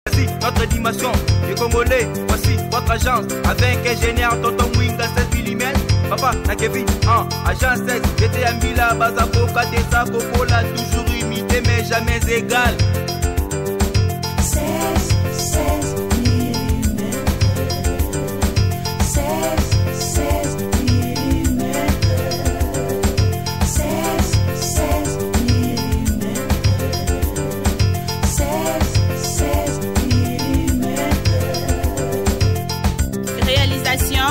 Voici notre dimension du Congolais, voici votre agence avec ingénieur Tonton Mwinga 16 mm. Papa na Kevin en agence 16. J'étais à Mila, Bazako, Katesa, Kokola, toujours imité mais jamais égal. 16 mm. 16 mm. 16 mm. 16 mm. Réalisation,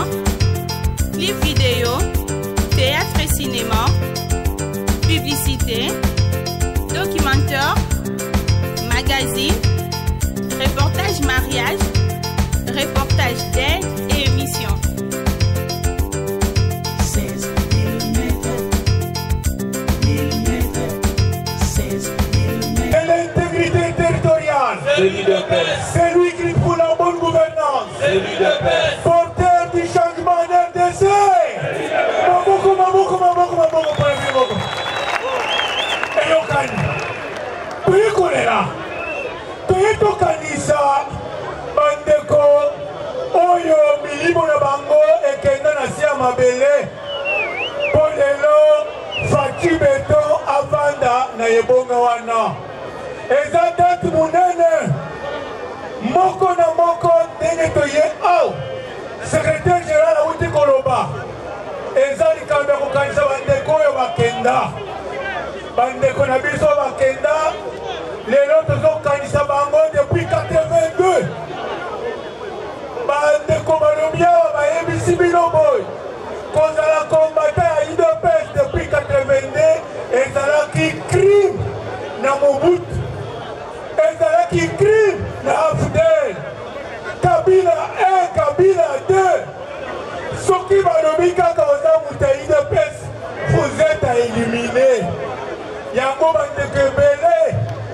clip vidéo, théâtre et cinéma, publicité, documentaire, magazine, reportage mariage, reportage d'aide et émission. 16 mm. 16 mm. Et l'intégrité territoriale, c'est lui qui pour la bonne gouvernance, porteur du changement en RDC. Maboko, président Maboko. Et Yokani, puis qu'on est là, puis to kanisa, bandeko, oyo milimo na bango et kenda na siya mabele, polelo, fati beton avanda na yebonga wana. Eza date munene, moko na moko ndenge toye au, secrétaire général awuti koloba. Eza likambo ya kokanisa bandeko oyo bakenda. Bandeko na biso bakenda, lelo tozokanisa bango depuis 82. Bandeko balobia bayebisi bino boy. Kozala kombata ya UDPS depuis 82, ezalaki crime na Mobutu. Ezalaki crime na Afdel. Kabila 1, Kabila 2. Soki balobi kaka oza muta UDPS, vous êtes à éliminer. Yango bandeko ebele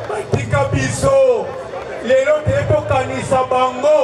batika biso. Lelo te tokanisa bango.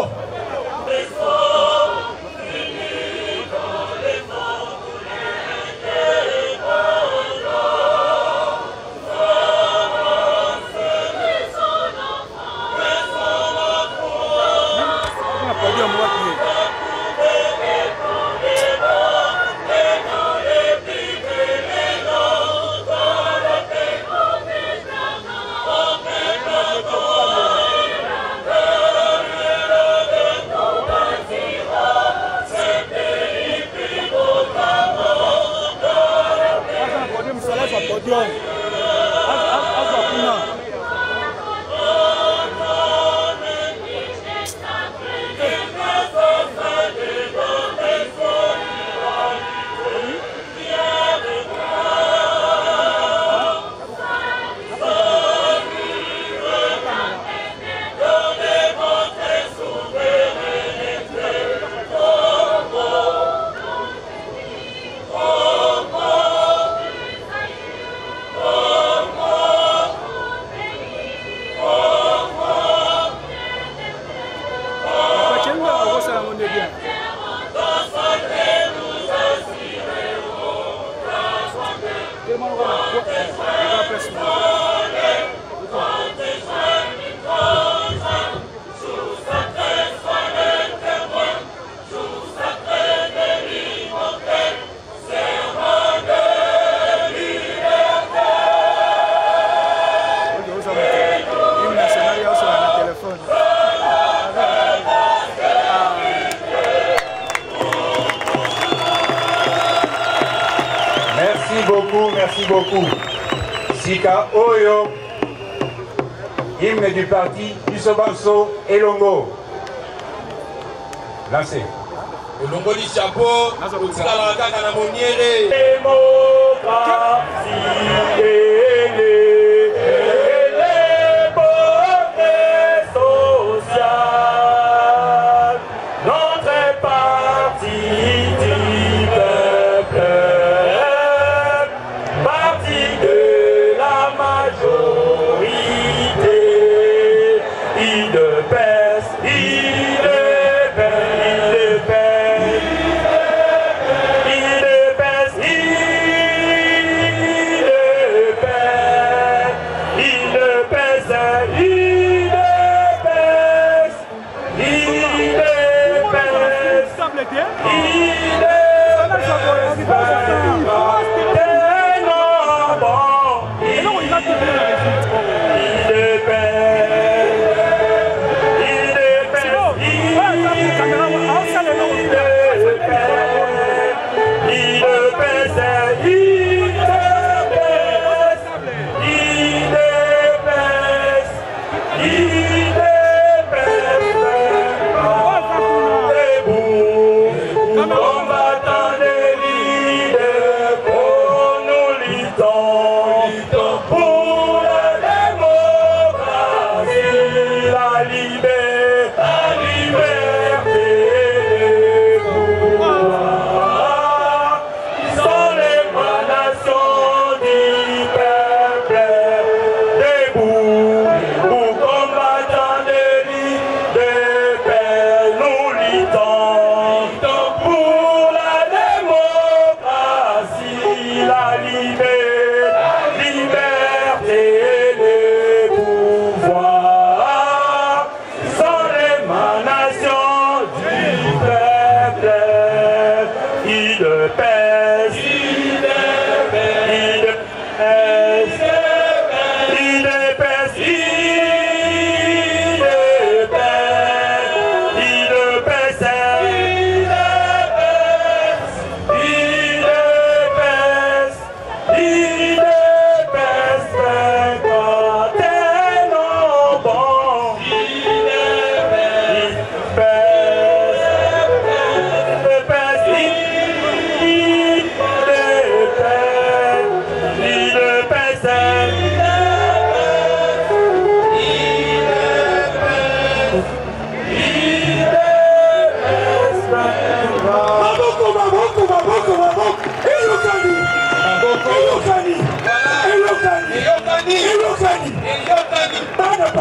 Merci beaucoup. Sika Oyo, hymne du parti Yusobanso Elongo. Lancez. Elongo du chapeau, Ousala Kaka na Moniere.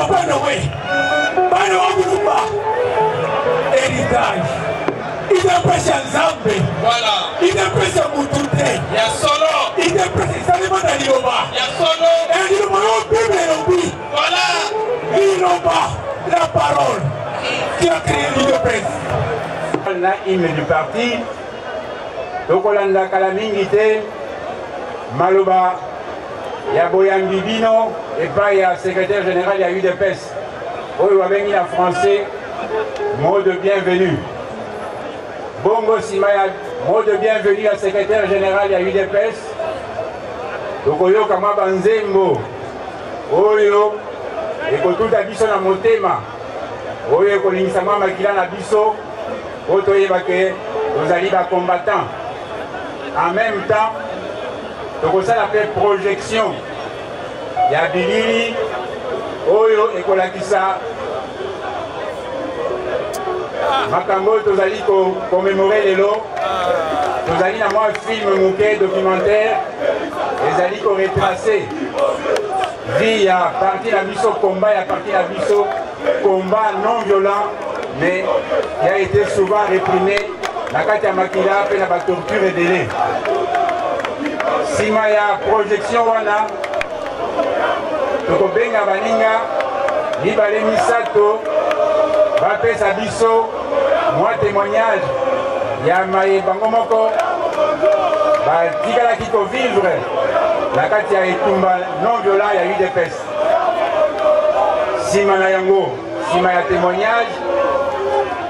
Papa Noé, Bano Oguruba, héritage. Il dépêche un Zambé. Voilà. Il dépêche un Moutoute. Il y a solo. Il dépêche un Salima Dalioma. Il y a solo. Et il dit, Voilà. Liloba, la parole qui a créé l'UDPS. On a hymne du parti. Donc on a Kalamingite, Maloba, Yaboyan Bibino, et pas il y a secrétaire général, il y a UDPS. Oh, il va venir en français, mot de bienvenue. Bongo Simaya, mot de bienvenue à secrétaire général, il y a UDPS. Donc oyo kama banzembo, oyo, et que tout a biso na motema, oyo kolingisama makila na biso, oyo bake, vous allez ba combattant. En même temps, donc ça l'appelle projection. Il y a Bilili, Oyo et Kolakisa. Makambo, vous allez commémorer les lots. Vous allez avoir un film mouquet documentaire. Vous allez retracer. Il y a parti la biso combat, il y a parti la biso combat non violent, mais qui a été souvent réprimé. La carte à Makila, la torture et délai. Si ma ya projection wana, toko benga baninga, libale misato, bape sabiso, moi témoignage, ya maye bangomoko, ba tigala kiko vivre, la carte ya etumba non violent ya UDPS. Si ma na yango, si ma ya témoignage,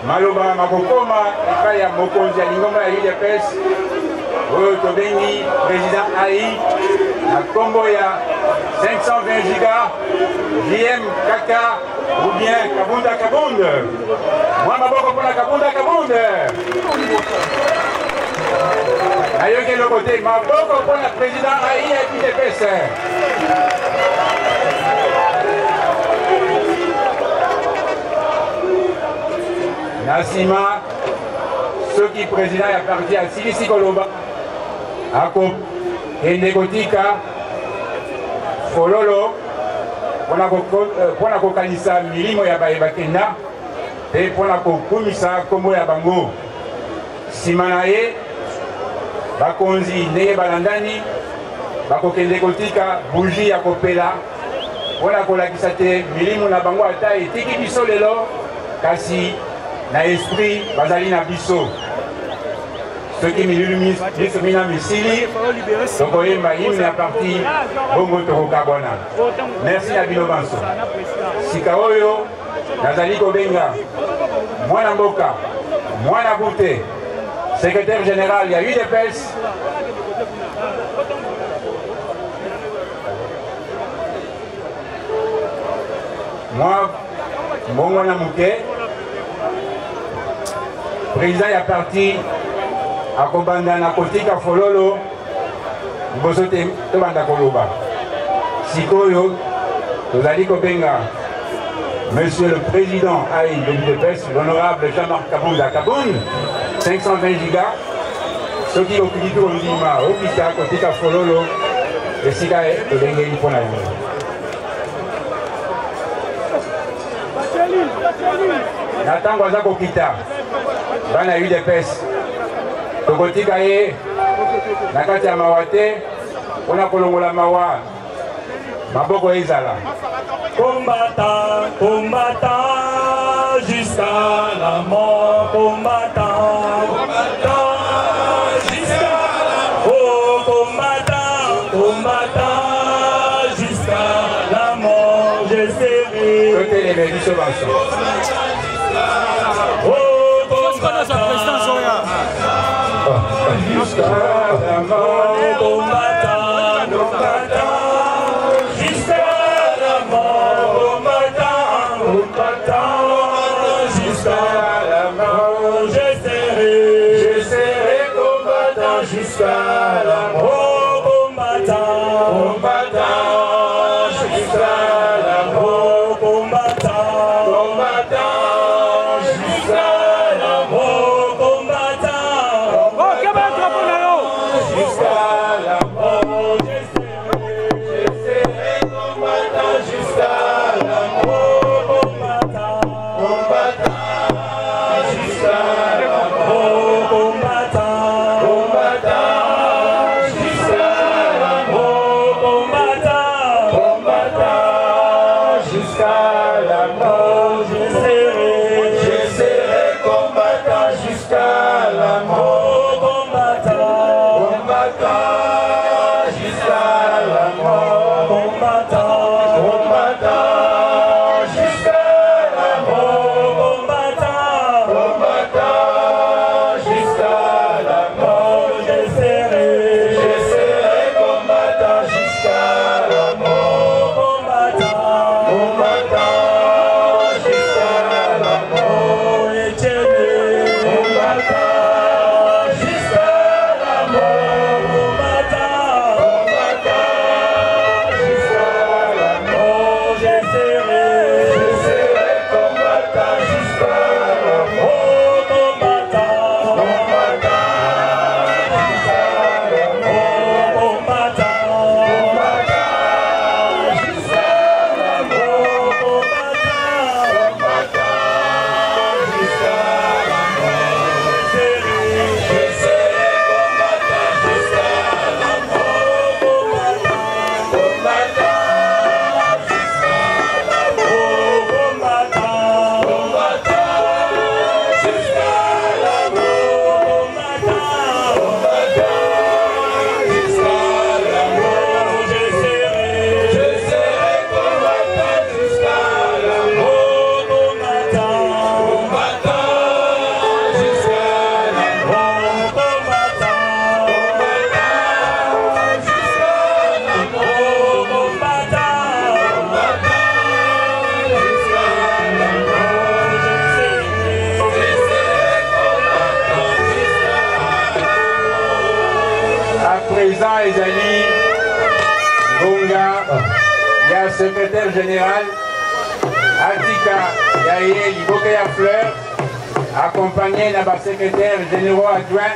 Maloba Makokoma, et pas ya Mokonzi ya Lingoma ya UDPS, Tobengi, président AI, la combo ya 520 gigas, JM Kaka, ou bien Kabunda Kabunde. Moi, ma boko pour la Kabunda Kabunde. Ailleurs que le côté, ma boko pour la président AI et UDPS. Nassima, ceux qui président est parti à Silisi Koloba, à Negotika, Fololo, pour la Kokanisa, Milimo Yabaebakena, et pour la Kokumisa, Komo Yabango, Simanae, Bakonzi, Neye Balandani, Bakokendekotika, Bougie Yakopela, pour la Kolakisate, Milimo Nabango Ata, et Tiki Bisolelo, Kasi, na esprit bazali na biso ceux qui m'illuminent mina misili donc oyemba hymne ya parti bongo tokokabona merci na bino banso sika oyo nazali kobenga mwana mboka mwana bute secrétaire général ya UDPS moi mbongo na muke président est parti à Kobanda na Kotika Fololo, Bosote Tobanda Koloba. Sikoyo, Tozali Kobenga, monsieur le président AI de l'UDPS, l'honorable Jean-Marc Kabunda Kaboun, 520 gigas, ceux qui ont pris tout le Lima, Okita, Kotika Fololo, et Sikae, Tobenga Ipona. Nathan Waza Kokita. Bana UDPS tokotika ye na kati ya mawate mpona kolongola mawa maboko ezala combattant, combattant jusqu'à la mort, combattant, combattant jusqu'à la mort, oh combattant, combattant jusqu'à la mort, je serai. Côté les médias jusqu'à la mort, combattant, combattant, jusqu'à la mort, combattant, combattant, jusqu'à la mort, je serai combattant jusqu'à la mort, combattant, combattant, jusqu'à la mort, combattant, combattant, jusqu'à la mort, combattant. Jusqu'à la mort. secrétaire général Atika Yaye Libokeya Fleur, accompagné de la secrétaire généraux adjoint,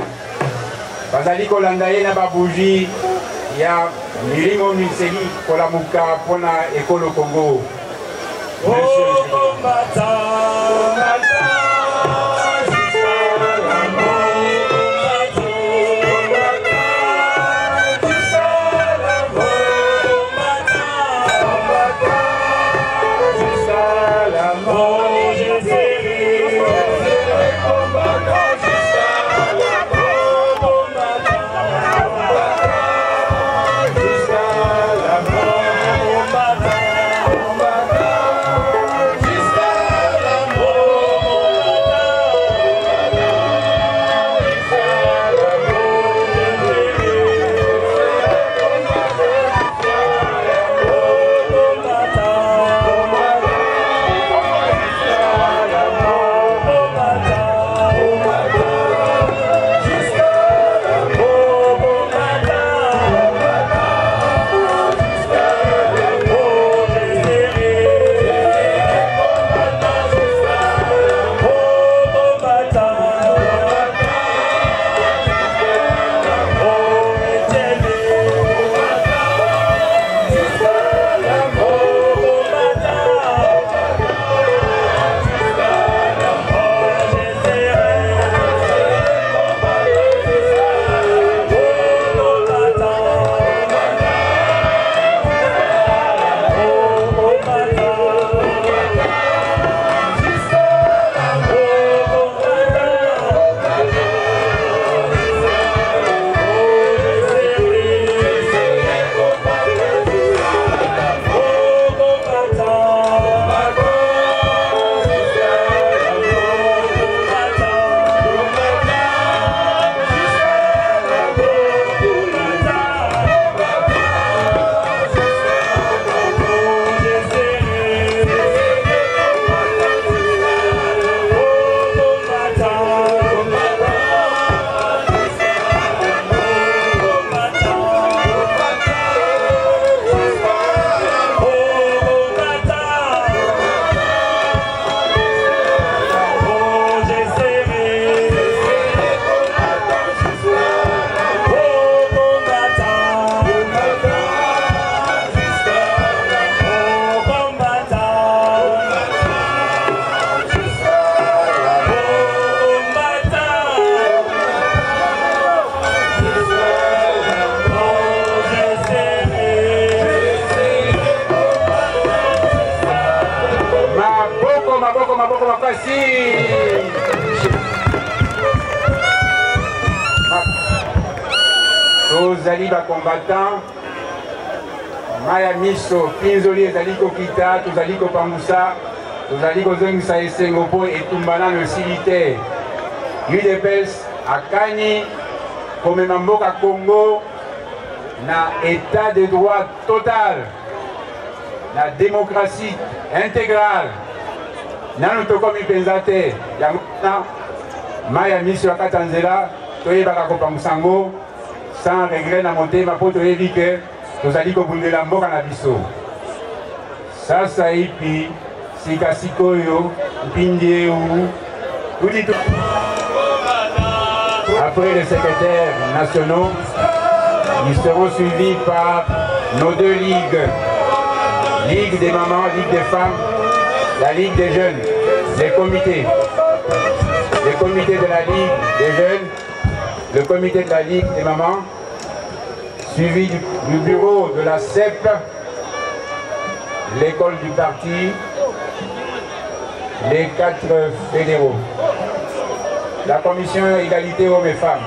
Bazali Kolandaye na Babouji, il y a Milimo Miseli pour la Mouka, pour la École au Congo. Tozali ba combattant Maya Miso Pinzoli ezali kokita tozali kopangusa tozali kozongisa esengo po etumbana no silite UDPS akani komema mboka Congo na état de droit total na démocratie intégrale nanu tokomi penza te yango Maya Miso akata nzela toyebaka kopangusa ngo sans regret na motema po toyebi ke tozali kobundela mboka na biso sasa ipi sika sikoyo mpindi eu tudi après les secrétaires nationaux ils seront suivis par nos deux ligues, Ligue des mamans, Ligue des femmes, la Ligue des jeunes, les comités de la Ligue des jeunes, le comité de la Ligue des mamans, suivi du bureau de la CEP, l'école du parti, les 4 fédéraux, la commission égalité hommes et femmes.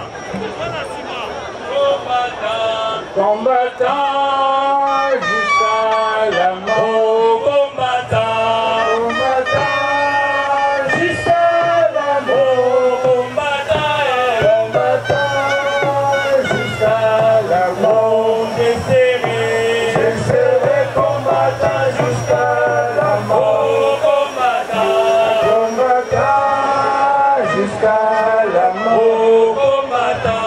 Combattant jusqu'à la mort, combattant jusqu'à la mort, combattant jusqu'à la mort, je serai combattant jusqu'à la mort, combattant jusqu'à la mort, combattant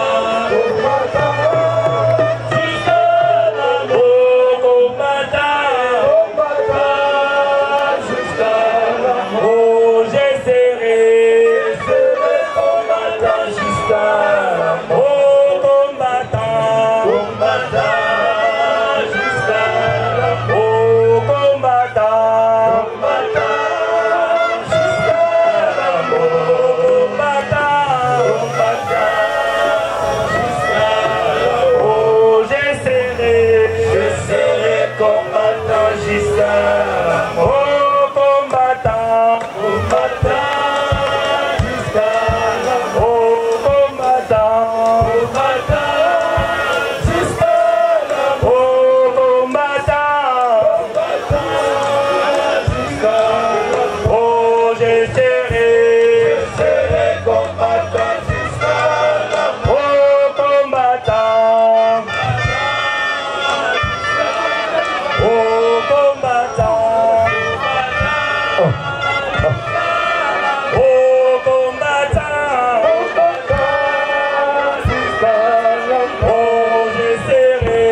j'essaierai combattant jusqu'à la mort. Oh, combattant. Oh, combattant. Oh, combattant. Oh, j'essaierai.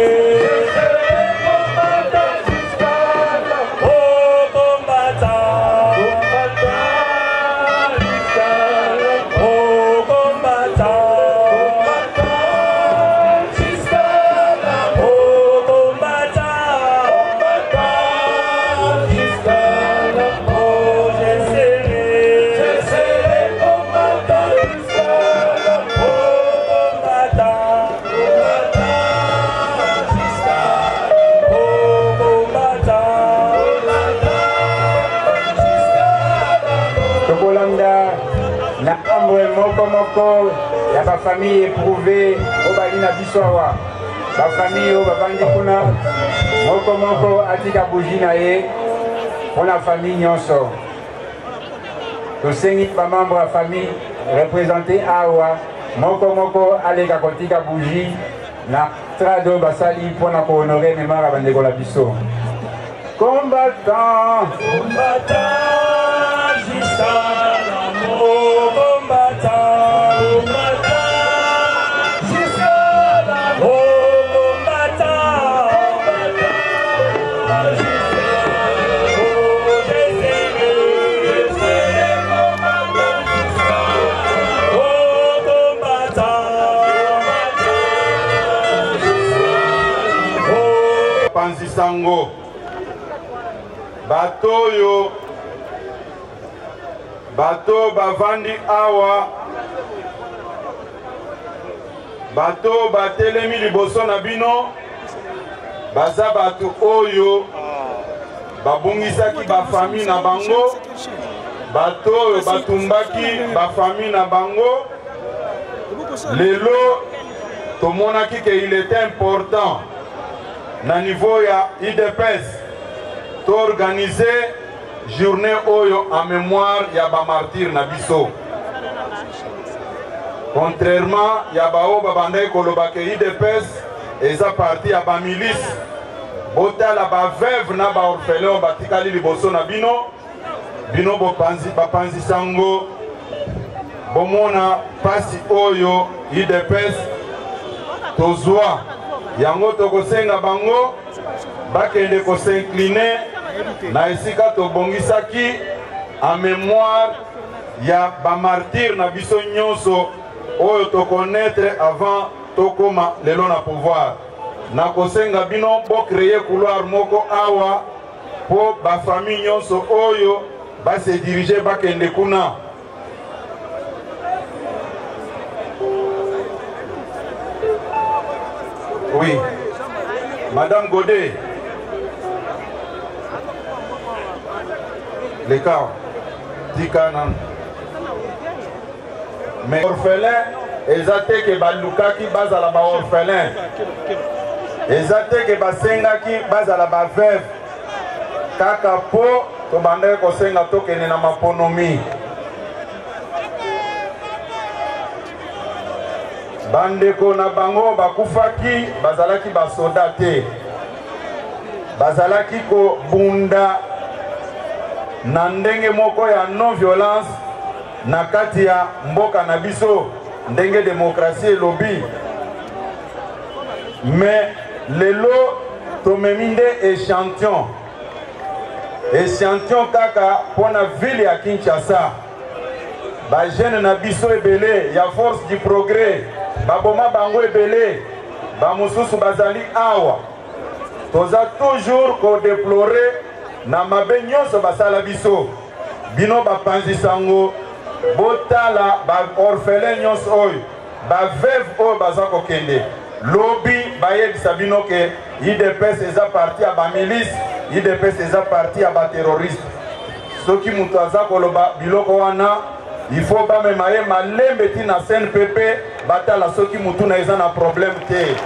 na ambre moko moko ya ba famille éprouvée au balina bisoawa ba famille au babandi kuna moko moko atika bougie na ye pour la famille nyonso tosengi ba membre ya famille représenté awa moko moko aleka kotika bougie na trado basali pour na ko honorer mémoire bandeko la biso combattant jusqu'à la mort, combattant, jusqu'à la mort, combattant, Panzisango Batoyo Bato bavandi awa Bato batelemi liboso na bino baza bato oyo babungisaki ba famille na bango bato oyo batumbaki ba famille na bango lelo tomonaki que il était important na niveau ya IDPS to organiser journée oyo en mémoire ya ba martyr na biso. Contrairement ya bao babandai koloba ke IDPS eza parti ya ba milice botala ba veuve na ba orphelin batikali liboso na bino bino bapanzi sango bomona pasi oyo IDPS tozwa yango tokosenga bango bakende ko s'incliner na esika tobongisaki en mémoire ya ba martyr na biso nyonso oyo tokonaître avant tokoma lelo na pouvoir na kosenga bino bo créer couloir moko awa po ba famille nyonso oyo ba se diriger bakende kuna. Oui, Madame Godet, les cas, Tikanan. Mais orphelin, ezate ke balukaki bazala ba orphelin. Ezate ke basengaki bazala ba veuve. Kaka po to bande ko senga to kene na maponomi. Bandeko na bango bakufaki bazalaki basoda te bazalaki ko bunda na ndenge moko ya non violence na kati ya mboka na biso ndenge démocratie elobi mais lelo tomemi nde échantillon kaka pona ville ya Kinshasa ba jeune na biso ebele ya force du progrès baboma bango ebele bamususu bazali awa toza toujours ko déplorer na mabe nyonso basala biso bino bapanzi sango botala ba orphelin nyonso oyo ba veuve oyo baza kokende lobi bayebisa bino ke IDPS eza parti ya ba milice IDPS eza parti ya ba terroriste soki mutu aza koloba biloko wana il faut pas me mailler malembe ti na CNPP batala soki mutu na eza na problème te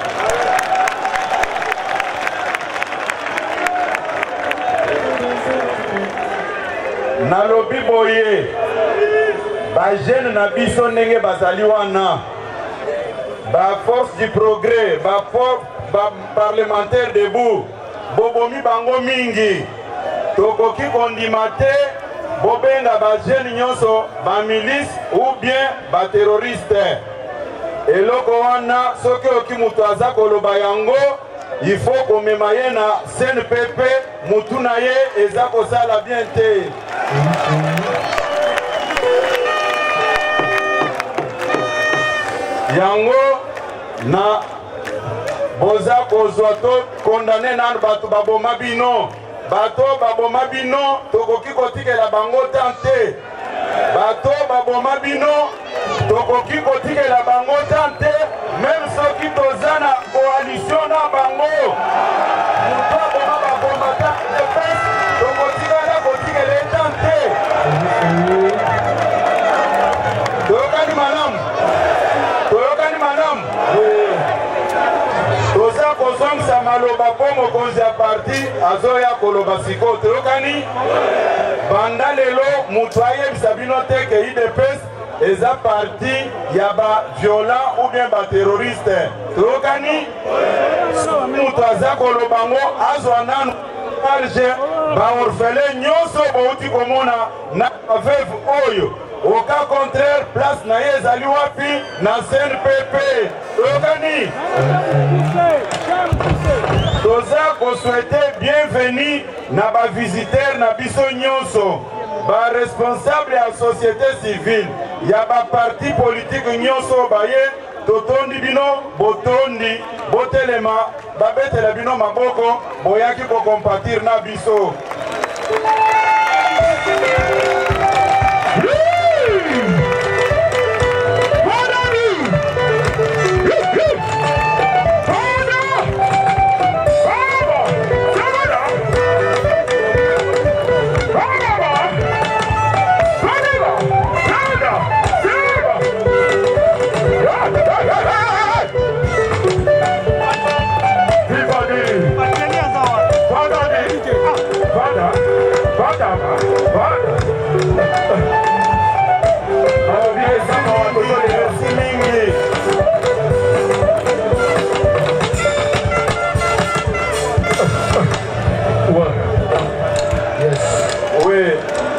na nalobi boye bajene na biso ndenge bazali wana baforce du progrès baparlementaire debout bobomi bango mingi tokoki kondima te bobenga bajene nyonso bamilice ou bien baterroriste eloko wana soki oki mutu aza koloba yango il faut komema ye na CNPP mutu na ye eza kosala bien te yango na boza kozwa to kondane nanu bato baboma bino bato baboma bino tokoki kotikela bango tante bato baboma bino tokoki kotikela bango tante même soki toza na coalition na bango mutu aboma baboma tante tokotikala kotikela tante toyokani malamu toza kozongisa maloba mpo mokonzi ya parti azoya koloba sikoyo toyokani banda lelo mutu ayebisa bino te ke UDPS eza parti ya baviolent ou bien baterroriste toyokani mutu aza koloba ngo azwa nanu marge baorfele nyonso bouti komona na baveve oyo au cas contraire place na ye ezali wapi na CNPP toyokani toza koswete bienvenu na bavisiteur na biso nyonso baresponsable ya société civile ya baparti politique nyonso baye totondi bino botondi botelema babetela bino maboko boyaki kokompatir na biso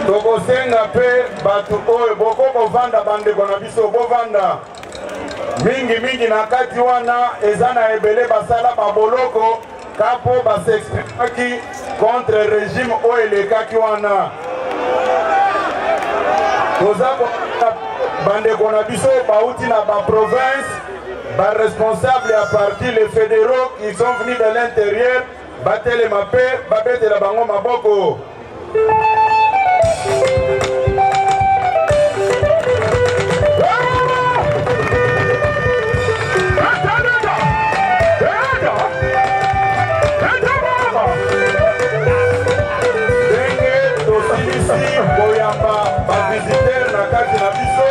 tokosenga mpe bato oyo bokovanda bandeko na biso bovanda mingi na kati wana eza na ebele basala baboloko kapo baseexprimaki contre régime oyo elekaki wana toza bandeko na biso bauti na baprovince baresponsable ya parti les fédéraux qui sont venus de l'intérieur batelema mpe babetela bango maboko koyamba bavisiteur na kati na biso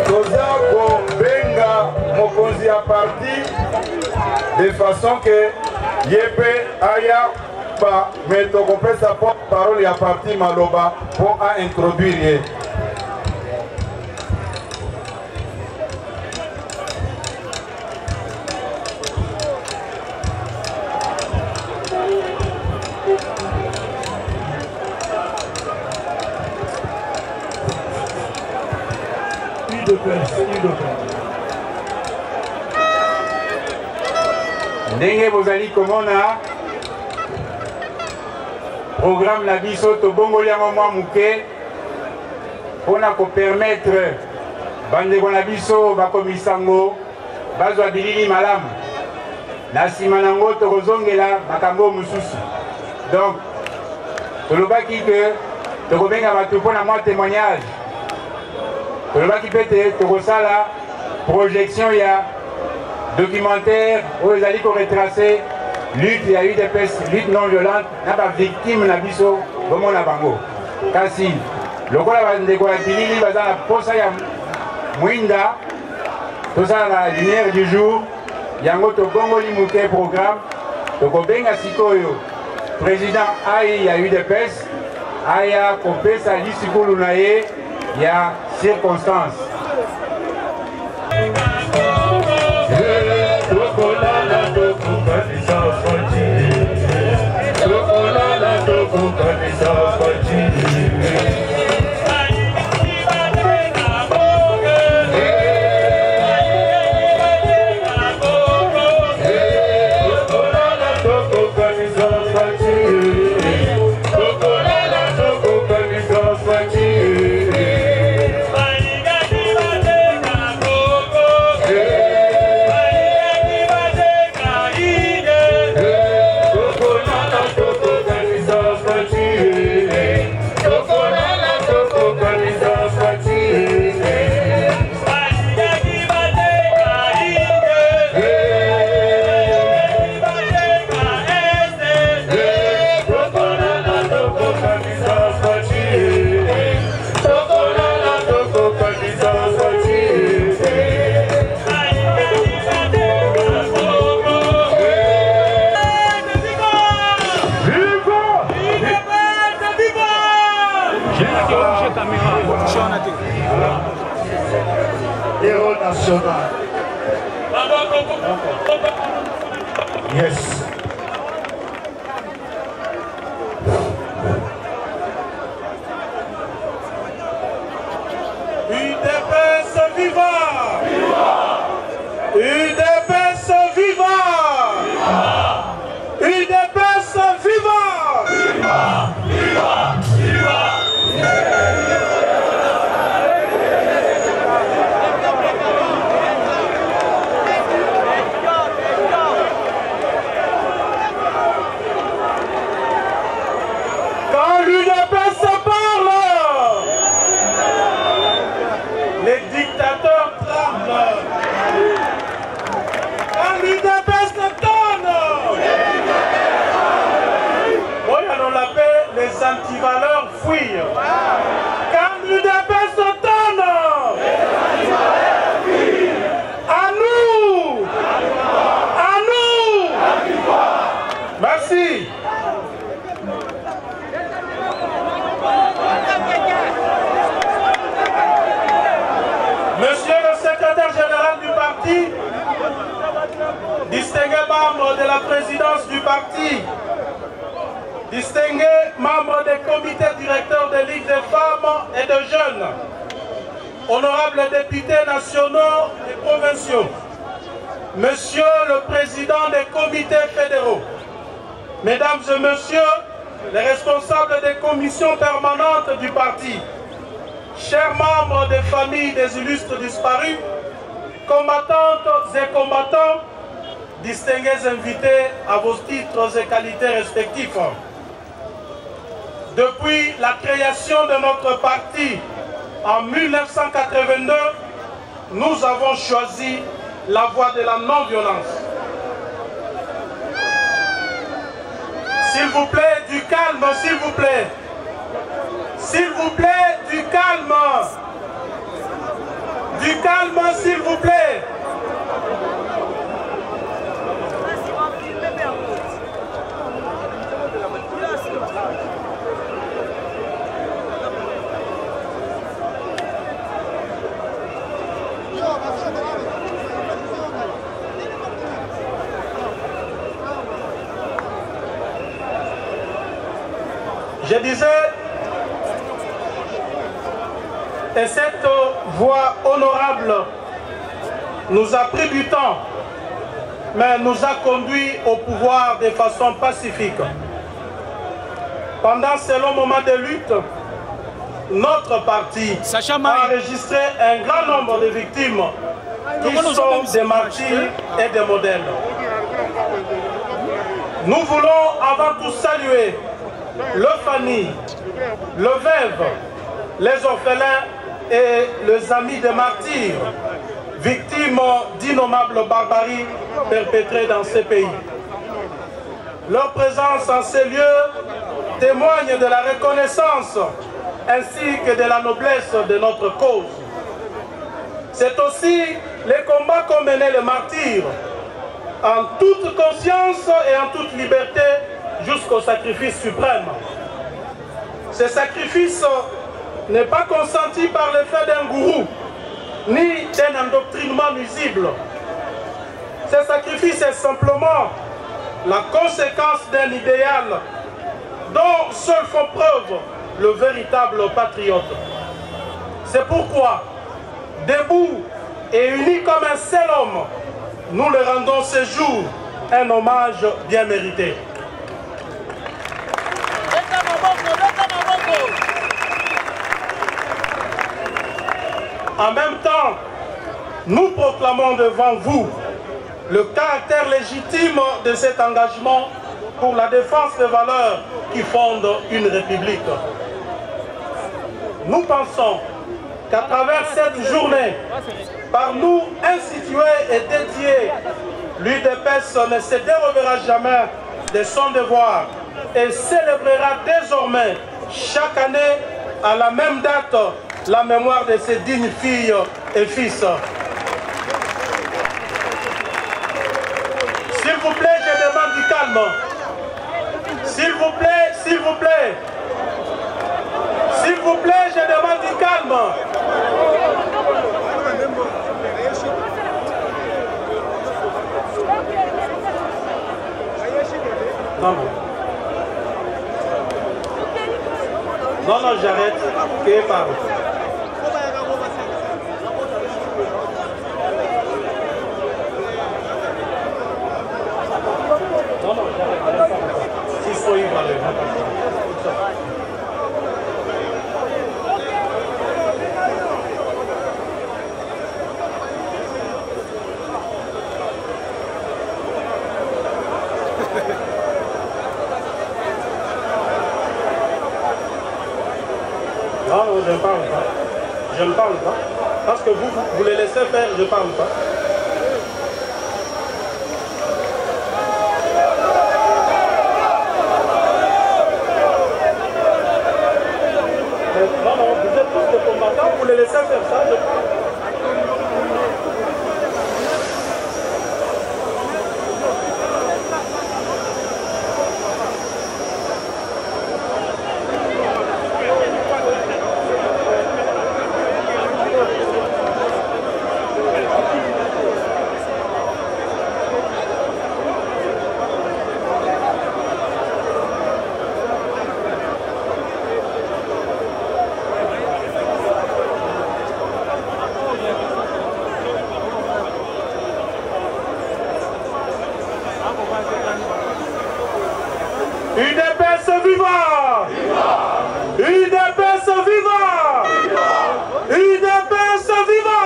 toza kobenga mokonzi ya parti de façon ke ye mpe aya me tokopesa porte-parole ya parti maloba mpo aintroduire ye ndenge bozali komona programme na biso tobongoli yango mwa muke mpona kopermettre bandeko na biso bakomisango bazwa bilili malamu na nsima nango tokozongela makambo mosusu donc tolobaki ke tokobenga bato mpona mwa témoignage tolobaki mpe te tokosala projection ya documentaire oyo ezali koretrace lutte ya UDPS lutte non violente na bavictime na biso bomona bango kasi lokola bandeko ya bilili baza na posa ya mwinda tosala na lumière du jour yango tobongoli muke programme tokobenga sikoyo président ai ya UDPS aya kopesa lisikulu na ye ya circonstance. Héros national. Yes. UDPS viva! UDPS viva! UDPS viva! Quand l'UDPS parle, les dictateurs tremblent. Quand l'UDPS donne, on l'appelle les antivaleurs fuient. Quand l'UDPS donne, à nous, à nous. Merci. Monsieur le secrétaire général du parti, distingué membre de la présidence du parti, distingué membre des comités directeurs des ligues des femmes et de jeunes, honorables députés nationaux et provinciaux, monsieur le président des comités fédéraux, mesdames et messieurs les responsables des commissions permanentes du parti, chers membres des familles des illustres disparus, combattantes et combattants, distingués invités à vos titres et qualités respectifs. Depuis la création de notre parti en 1982, nous avons choisi la voie de la non-violence. S'il vous plaît, du calme, s'il vous plaît. S'il vous plaît, du calme. Du calme, s'il vous plaît. Je disais, et cette voie honorable nous a pris du temps, mais nous a conduit au pouvoir de façon pacifique. Pendant ce long moment de lutte, notre parti a enregistré un grand nombre de victimes qui sont des martyrs et des modèles. Nous voulons avant tout saluer le famille, le veuve, les orphelins et les amis des martyrs, victimes d'innommables barbaries perpétrées dans ces pays. Leur présence en ces lieux témoigne de la reconnaissance ainsi que de la noblesse de notre cause. C'est aussi les combats qu'ont menés les martyrs, en toute conscience et en toute liberté, jusqu'au sacrifice suprême. Ce sacrifice n'est pas consenti par l'effet d'un gourou, ni d'un endoctrinement nuisible. Ce sacrifice est simplement la conséquence d'un idéal dont seul font preuve le véritable patriote. C'est pourquoi, debout et unis comme un seul homme, nous le rendons ce jour un hommage bien mérité. En même temps, nous proclamons devant vous le caractère légitime de cet engagement pour la défense des valeurs qui fondent une république. Nous pensons qu'à travers cette journée, par nous instituée et dédiée, l'UDPS ne se dérobera jamais de son devoir et célébrera désormais chaque année à la même date la mémoire de ses dignes filles et fils. S'il vous plaît, je demande du calme. S'il vous plaît, s'il vous plaît. S'il vous plaît, je demande du calme. Non, non, j'arrête. Qui parle? Non, non, j'arrête. Si soyez valé. Non, non, je ne parle pas. Je ne parle pas. Parce que vous les laissez faire, je ne parle pas. Non, non, vous êtes tous des combattants, vous les laissez faire ça, je parle. UDPS viva! UDPS viva! UDPS viva!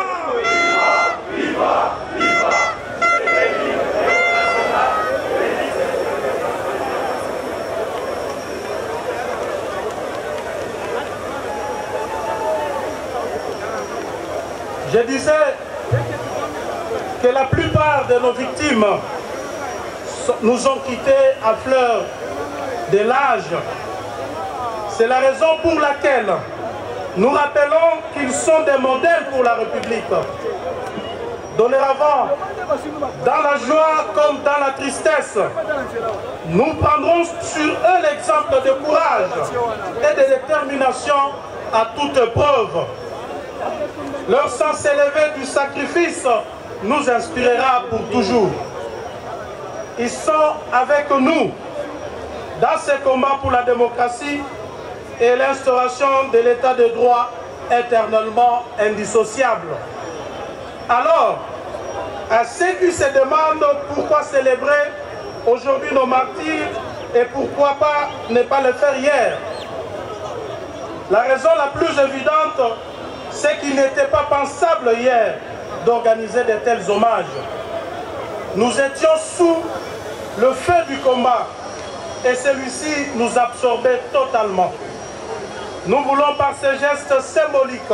Je disais que la plupart de nos victimes nous ont quittés à fleur de l'âge. C'est la raison pour laquelle nous rappelons qu'ils sont des modèles pour la République. Dorénavant, dans la joie comme dans la tristesse, nous prendrons sur eux l'exemple de courage et de détermination à toute épreuve. Leur sens élevé du sacrifice nous inspirera pour toujours. Ils sont avec nous dans ce combat pour la démocratie et l'instauration de l'état de droit éternellement indissociable. Alors, à ceux qui se demandent pourquoi célébrer aujourd'hui nos martyrs et pourquoi pas ne pas le faire hier, la raison la plus évidente, c'est qu'il n'était pas pensable hier d'organiser de tels hommages. Nous étions sous le feu du combat et celui-ci nous absorbait totalement. Nous voulons par ce geste symbolique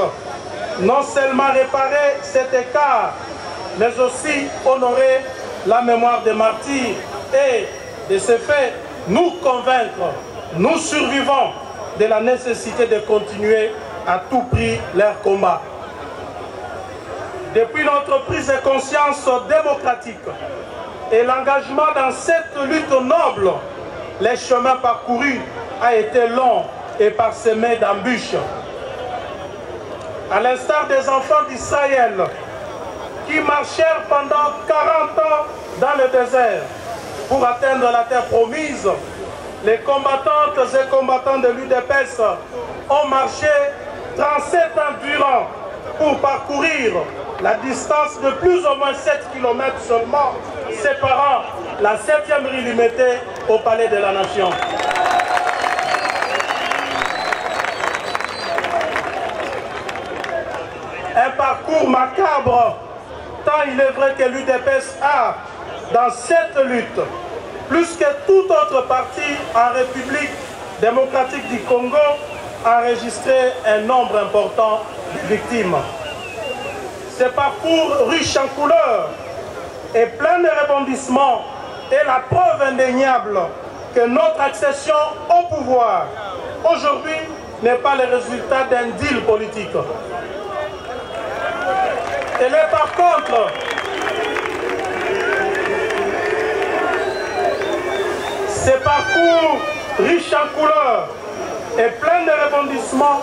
non seulement réparer cet écart, mais aussi honorer la mémoire des martyrs et, de ce fait, nous convaincre, nous survivants, de la nécessité de continuer à tout prix leur combat. Depuis notre prise de conscience démocratique et l'engagement dans cette lutte noble, le chemin parcouru a été long et parsemée d'embûches. À l'instar des enfants d'Israël qui marchèrent pendant 40 ans dans le désert pour atteindre la terre promise, les combattantes et combattants de l'UDPS ont marché 37 ans durant pour parcourir la distance de plus ou moins 7 km seulement, séparant la 7e rue limitée au Palais de la Nation. Un parcours macabre, tant il est vrai que l'UDPS a, dans cette lutte, plus que tout autre parti en République démocratique du Congo, enregistré un nombre important de victimes. Ce parcours riche en couleurs et plein de rebondissements est la preuve indéniable que notre accession au pouvoir aujourd'hui n'est pas le résultat d'un deal politique. Elle est par contre ce parcours riche en couleurs et plein de rebondissements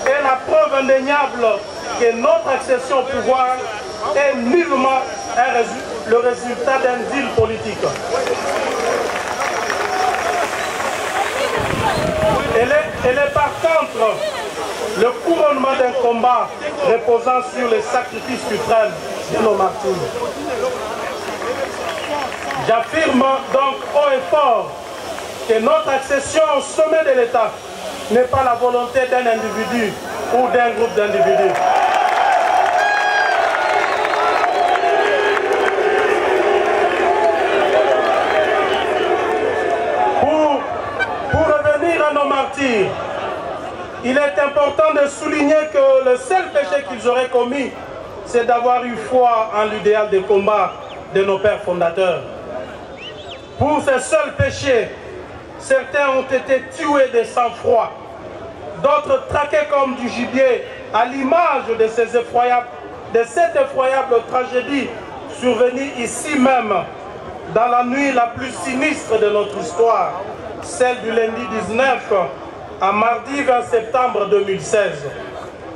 est la preuve indéniable que notre accession au pouvoir est nullement le résultat d'un deal politique. Elle est par contre le couronnement d'un combat reposant sur le sacrifice suprême de nos martyrs. J'affirme donc haut et fort que notre accession au sommet de l'État n'est pas la volonté d'un individu ou d'un groupe d'individus. Pour revenir à nos martyrs, il est important de souligner que le seul péché qu'ils auraient commis, c'est d'avoir eu foi en l'idéal de combat de nos pères fondateurs. Pour ce seul péché, certains ont été tués de sang-froid, d'autres traqués comme du gibier, à l'image de cette effroyable tragédie survenue ici même, dans la nuit la plus sinistre de notre histoire, celle du lundi 19 à mardi 20 septembre 2016,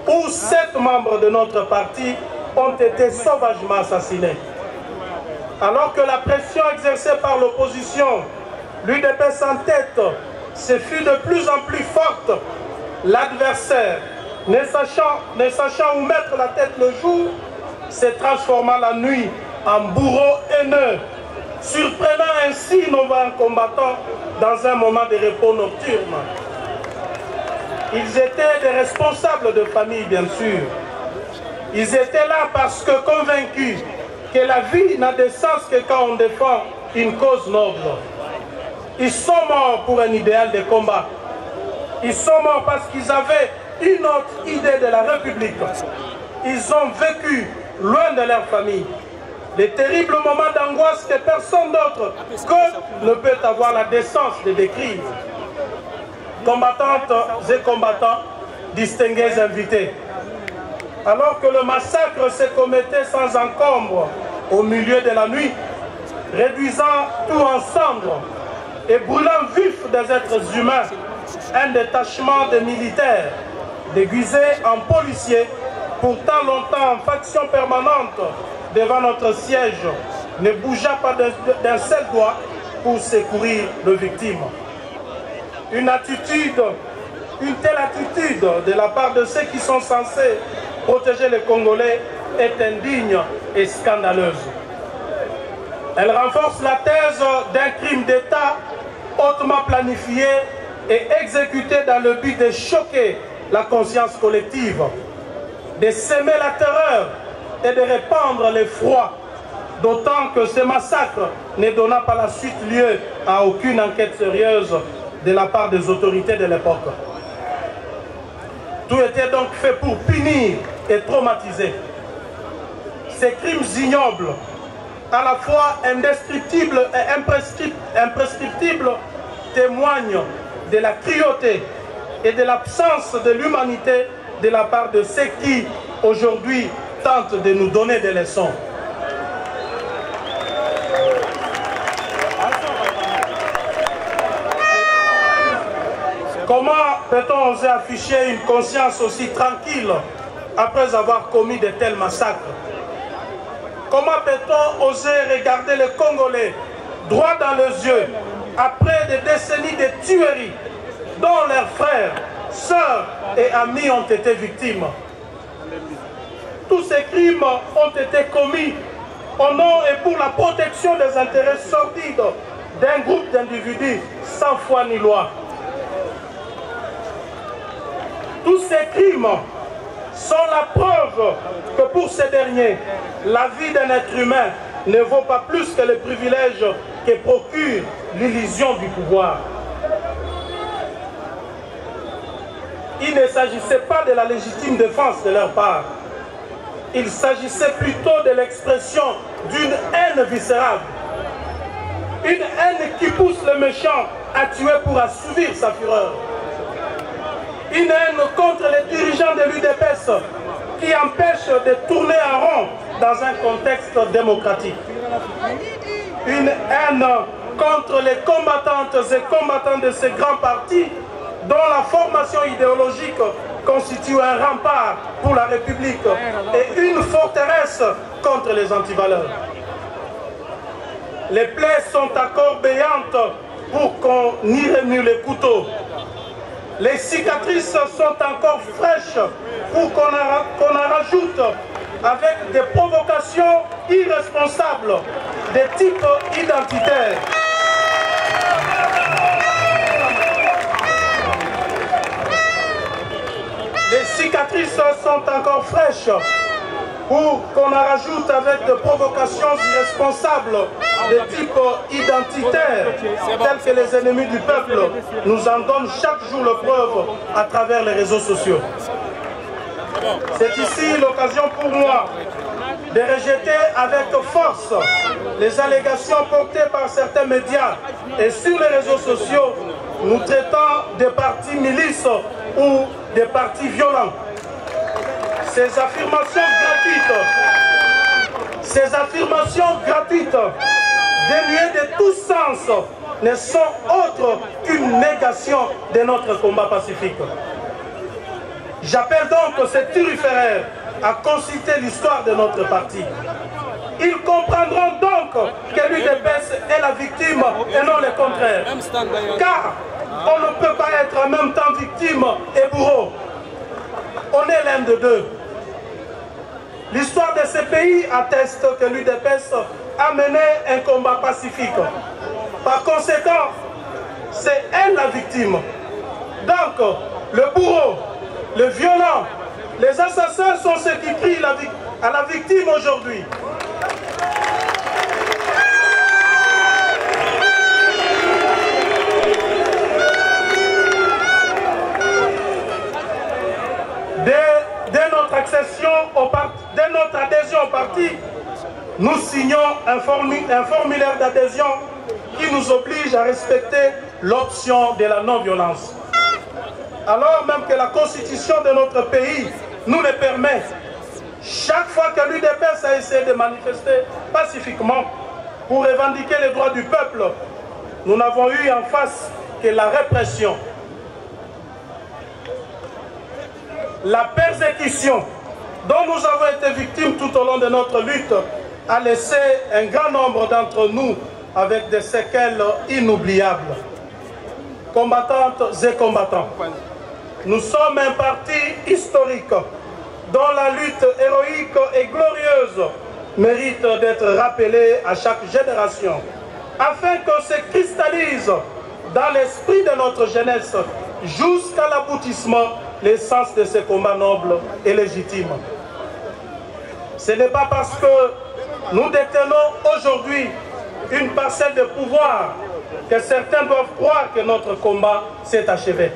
où 7 membres de notre parti ont été sauvagement assassinés. Alors que la pression exercée par l'opposition, l'UDPS en tête, se fut de plus en plus forte, l'adversaire, ne sachant où mettre la tête le jour, se transforma la nuit en bourreau haineux, surprenant ainsi nos vaillants combattants dans un moment de repos nocturne. Ils étaient des responsables de famille, bien sûr. Ils étaient là parce que convaincus que la vie n'a de sens que quand on défend une cause noble. Ils sont morts pour un idéal de combat. Ils sont morts parce qu'ils avaient une autre idée de la République. Ils ont vécu loin de leur famille les terribles moments d'angoisse que personne d'autre que ne peut avoir la décence de décrire. Combattantes et combattants, distingués invités. Alors que le massacre se commettait sans encombre au milieu de la nuit, réduisant tout en cendres et brûlant vif des êtres humains, un détachement de militaires déguisés en policiers, pourtant longtemps en faction permanente devant notre siège, ne bougea pas d'un seul doigt pour secourir les victimes. Une telle attitude de la part de ceux qui sont censés protéger les Congolais est indigne et scandaleuse. Elle renforce la thèse d'un crime d'État hautement planifié et exécuté dans le but de choquer la conscience collective, de semer la terreur et de répandre l'effroi, d'autant que ce massacre ne donna par la suite lieu à aucune enquête sérieuse de la part des autorités de l'époque. Tout était donc fait pour punir et traumatiser. Ces crimes ignobles, à la fois indescriptibles et imprescriptibles, témoignent de la cruauté et de l'absence de l'humanité de la part de ceux qui, aujourd'hui, tentent de nous donner des leçons. Comment peut-on oser afficher une conscience aussi tranquille après avoir commis de tels massacres? Comment peut-on oser regarder les Congolais droit dans les yeux après des décennies de tueries dont leurs frères, sœurs et amis ont été victimes? Tous ces crimes ont été commis au nom et pour la protection des intérêts sordides d'un groupe d'individus sans foi ni loi. Tous ces crimes sont la preuve que pour ces derniers, la vie d'un être humain ne vaut pas plus que les privilèges que procure l'illusion du pouvoir. Il ne s'agissait pas de la légitime défense de leur part. Il s'agissait plutôt de l'expression d'une haine viscérale. Une haine qui pousse le méchant à tuer pour assouvir sa fureur. Une haine contre les dirigeants de l'UDPS qui empêche de tourner en rond dans un contexte démocratique. Une haine contre les combattantes et combattants de ces grands partis dont la formation idéologique constitue un rempart pour la République et une forteresse contre les antivaleurs. Les plaies sont encore béantes pour qu'on y remue les couteaux. Les cicatrices sont encore fraîches pour qu'on en rajoute avec des provocations irresponsables de type identitaire. Les cicatrices sont encore fraîches pour qu'on en rajoute avec des provocations irresponsables de type identitaire, telles que les ennemis du peuple nous en donnent chaque jour le preuve à travers les réseaux sociaux. C'est ici l'occasion pour moi de rejeter avec force les allégations portées par certains médias et sur les réseaux sociaux nous traitant des partis milices ou des partis violents. Ces affirmations gratuites, dénuées de tout sens, ne sont autres qu'une négation de notre combat pacifique. J'appelle donc ces turiféraires à consulter l'histoire de notre parti. Ils comprendront donc que l'UDPS est la victime et non le contraire. Car on ne peut pas être en même temps victime et bourreau. On est l'un de deux. L'histoire de ce pays atteste que l'UDPS a mené un combat pacifique. Par conséquent, c'est elle la victime. Donc, le bourreau, le violent, les assassins sont ceux qui crient à la victime aujourd'hui. Dès notre accession dès notre adhésion au parti, nous signons un formulaire d'adhésion qui nous oblige à respecter l'option de la non-violence. Alors même que la constitution de notre pays nous le permet, chaque fois que l'UDPS a essayé de manifester pacifiquement pour revendiquer les droits du peuple, nous n'avons eu en face que la répression. La persécution dont nous avons été victimes tout au long de notre lutte a laissé un grand nombre d'entre nous avec des séquelles inoubliables. Combattantes et combattants, nous sommes un parti historique dont la lutte héroïque et glorieuse mérite d'être rappelée à chaque génération afin que se cristallise dans l'esprit de notre jeunesse jusqu'à l'aboutissement l'essence de ce combat noble et légitime. Ce n'est pas parce que nous détenons aujourd'hui une parcelle de pouvoir que certains doivent croire que notre combat s'est achevé.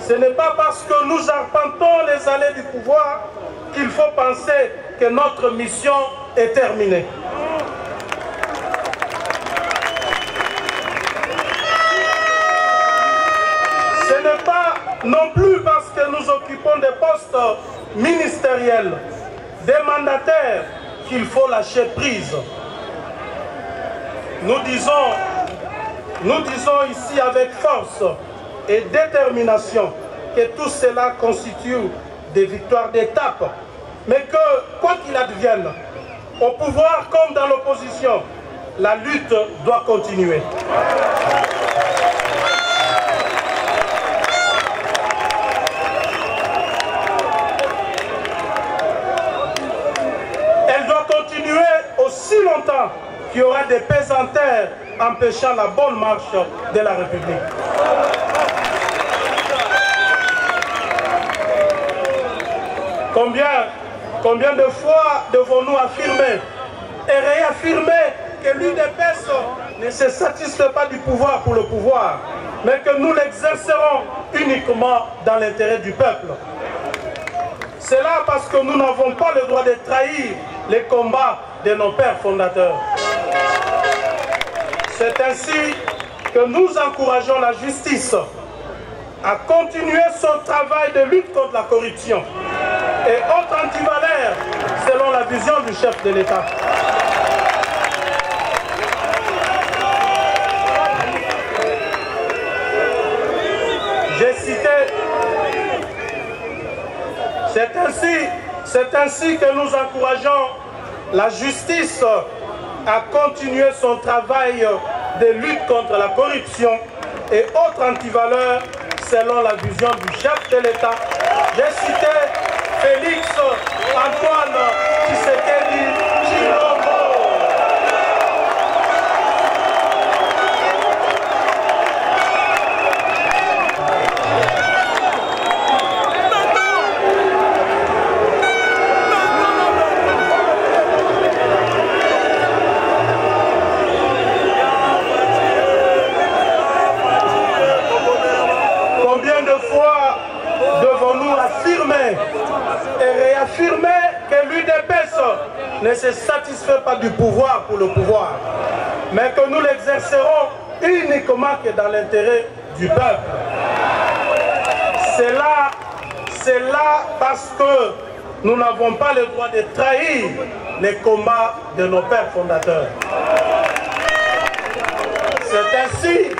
Ce n'est pas parce que nous arpentons les allées du pouvoir qu'il faut penser que notre mission est terminée. Ce n'est pas non plus parce que nous occupons des postes ministériels, des mandataires, qu'il faut lâcher prise. Nous disons ici avec force et détermination que tout cela constitue des victoires d'étape, mais que, quoi qu'il advienne, au pouvoir comme dans l'opposition, la lutte doit continuer. Elle doit continuer aussi longtemps qu'il y aura des pesanteurs empêchant la bonne marche de la République. Combien de fois devons-nous affirmer et réaffirmer que l'UDPS ne se satisfait pas du pouvoir pour le pouvoir, mais que nous l'exercerons uniquement dans l'intérêt du peuple. C'est là parce que nous n'avons pas le droit de trahir les combats de nos pères fondateurs. C'est ainsi que nous encourageons la justice à continuer son travail de lutte contre la corruption et autres antivaleurs selon la vision du chef de l'État. J'ai cité, c'est ainsi que nous encourageons la justice à continuer son travail de lutte contre la corruption et autres antivaleurs selon la vision du chef de l'État. J'ai cité Félix Antoine Tshisekedi Tshilombo. Que l'UDPS ne se satisfait pas du pouvoir pour le pouvoir, mais que nous l'exercerons uniquement que dans l'intérêt du peuple. C'est là parce que nous n'avons pas le droit de trahir les combats de nos pères fondateurs. C'est ainsi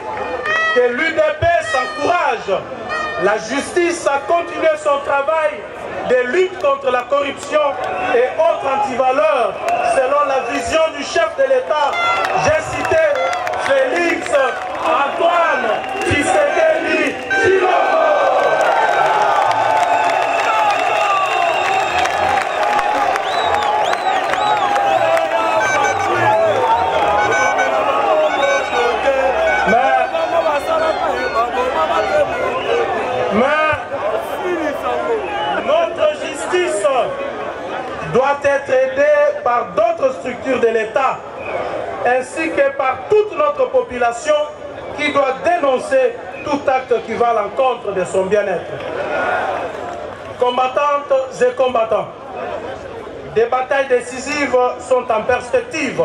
que l'UDPS encourage la justice à continuer son travail de lutte contre la corruption et autres antivaleurs selon la vision du chef de l'État. J'ai cité Félix Antoine Tshisekedi Tshilombo. Notre justice doit être aidée par d'autres structures de l'État, ainsi que par toute notre population qui doit dénoncer tout acte qui va à l'encontre de son bien-être. Combattantes et combattants, des batailles décisives sont en perspective